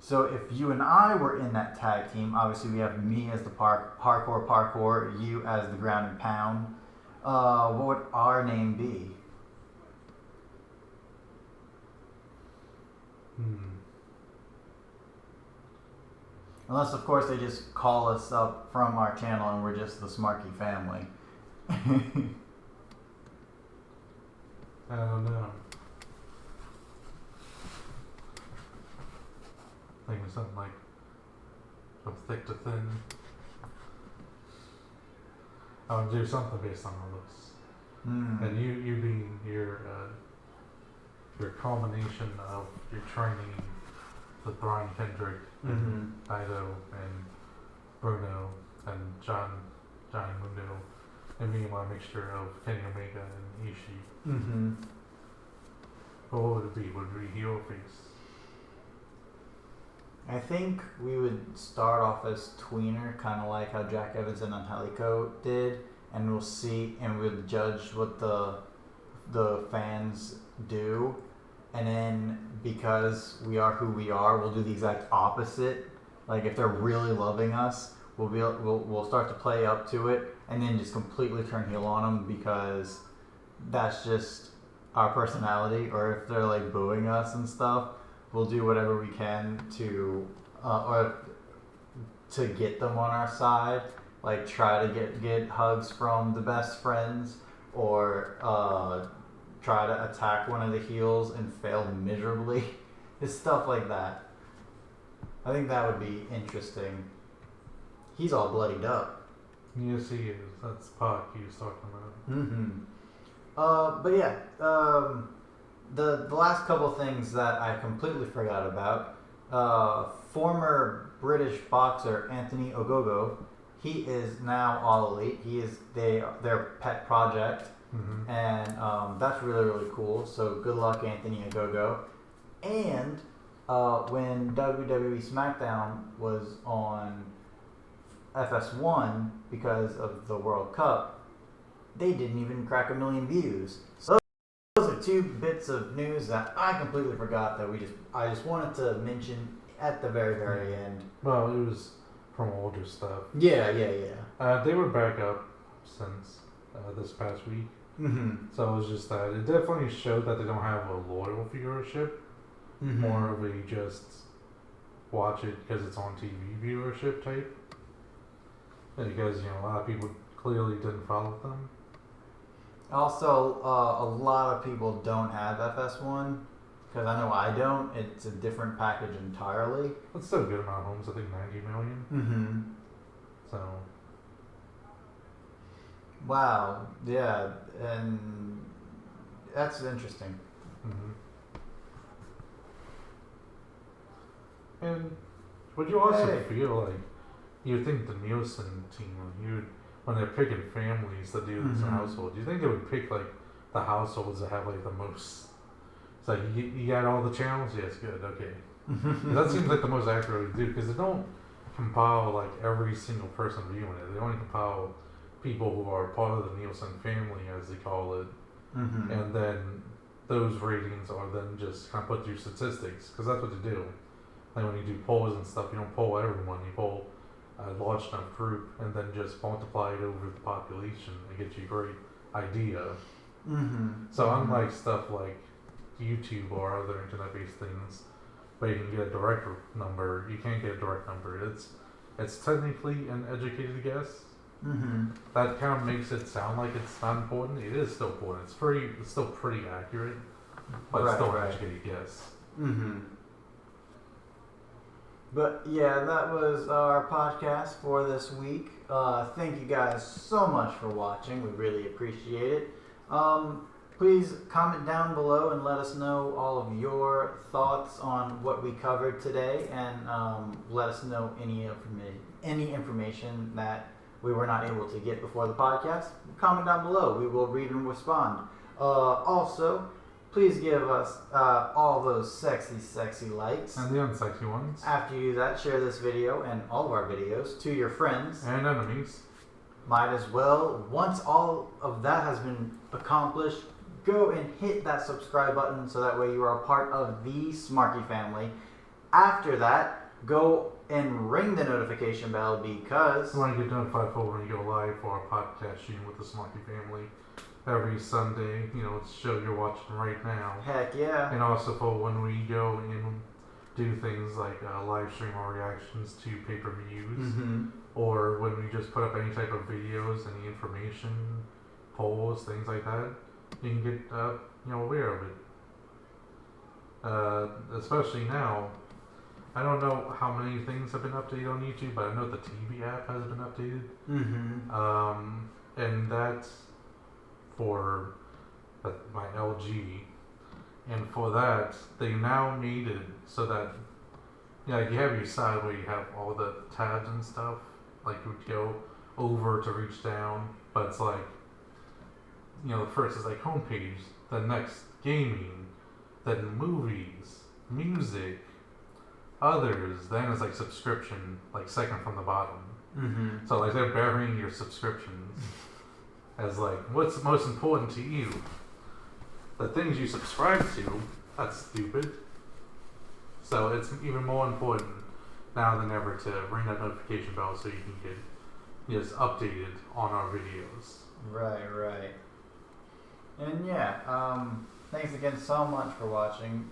A: So if you and I were in that tag team, obviously we have me as the hardcore parkour, you as the ground and pound. What would our name be? Unless, of course, they just call us up from our channel and we're just the Smarky Family.
B: I don't know. Think of something like from thick to thin. I would do something based on the looks. And you being your combination of your training with Brian Kendrick and Ido and Bruno and Johnny Mundo, and me and my mixture of Kenny Omega and Ishii. But what would it be? Would it be heel or face?
A: I think we would start off as tweener, kind of like how Jack Evans and Angelico did, and we'll see, and we'll judge what the fans do, and then because we are who we are, we'll do the exact opposite. Like if they're really loving us, we'll start to play up to it, and then just completely turn heel on them because that's just our personality. Or if they're like booing us and stuff, we'll do whatever we can to get them on our side. Like try to get hugs from the best friends, or try to attack one of the heels and fail miserably. It's stuff like that. I think that would be interesting. He's all bloodied up.
B: Yes, he is. That's Pac he was talking about.
A: Mm-hmm. But yeah, the last couple things that I completely forgot about. Former British boxer Anthony Ogogo, he is now All Elite. He is their pet project, and that's really really cool. So good luck, Anthony Ogogo. And when WWE SmackDown was on FS1 because of the World Cup, they didn't even crack 1 million views. So those are 2 bits of news that I completely forgot that I just wanted to mention at the very end.
B: Well, it was from older stuff.
A: Yeah.
B: They were back up since this past week.
A: Mm-hmm.
B: So it was just that it definitely showed that they don't have a loyal viewership.
A: Mm-hmm.
B: More of a just watch it because it's on TV viewership type. Because a lot of people clearly didn't follow them.
A: Also, a lot of people don't have FS1 because I know I don't. It's a different package entirely.
B: It's still a good amount of homes. I think 90 million.
A: Mm-hmm.
B: So.
A: Wow. Yeah, and that's interesting.
B: Mm-hmm. And would you also feel like you think the Nielsen team, when they're picking families to do this household, do you think they would pick like the households that have like the most? It's like you got all the channels. Yes, good, okay. That seems like the most accurate way to do because they don't compile like every single person viewing it. They only compile people who are part of the Nielsen family, as they call it, and then those ratings are then just kind of put through statistics because that's what they do. Like when you do polls and stuff, you don't poll everyone. You poll a large enough group and then just multiply it over the population and get you a great idea. So unlike stuff like YouTube or other internet-based things, where you can get a direct number, you can't get a direct number. It's technically an educated guess. That kind of makes it sound like it's not important. It is still important. It's still pretty accurate, but it's still an educated guess.
A: But yeah, that was our podcast for this week. Thank you guys so much for watching. We really appreciate it. Please comment down below and let us know all of your thoughts on what we covered today, and let us know any information that we were not able to get before the podcast. Comment down below. We will read and respond. Also, please give us all those sexy likes.
B: And the unsexy ones.
A: After you do that, share this video and all of our videos to your friends.
B: And enemies.
A: Might as well. Once all of that has been accomplished, go and hit that subscribe button so that way you are a part of the Smarky family. After that, go and ring the notification bell because
B: you want to get notified for when you go live for our podcast shooting with the Smarky family. Every Sunday, it's a show you're watching right now.
A: Heck yeah.
B: And also for when we go and do things like live stream our reactions to pay-per-views, or when we just put up any type of videos, any information, polls, things like that, you can get aware of it. Especially now, I don't know how many things have been updated on YouTube, but I know the TV app has been updated. And that's for my LG, and for that they now made it so that you have your side where you have all the tabs and stuff, like you would go over to reach down, but it's like the first is like homepage, the next gaming, then movies, music, others, then it's like subscription, like second from the bottom.
A: Mm-hmm.
B: So like they're burying your subscriptions as like what's most important to you. The things you subscribe to, that's stupid. So it's even more important now than ever to ring that notification bell so you can get just updated on our videos.
A: Right. And yeah, thanks again so much for watching.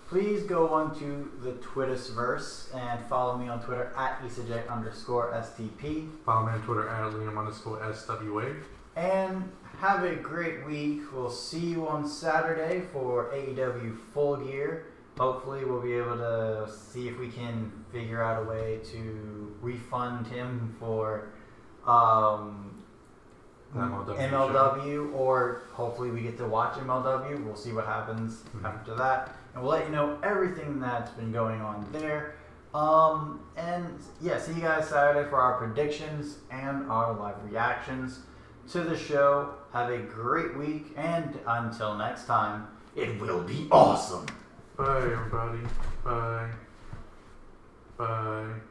A: Please go onto the Twitterverse and follow me on Twitter at @ESAJ_STP.
B: Follow me on Twitter at Liam_SWA.
A: And have a great week. We'll see you on Saturday for AEW Full Gear. Hopefully we'll be able to see if we can figure out a way to refund him for MLW, or hopefully we get to watch MLW. We'll see what happens after that. And we'll let you know everything that's been going on there. And yeah, see you guys Saturday for our predictions and our live reactions to the show. Have a great week, and until next time, it will be awesome.
B: Bye, everybody. Bye. Bye.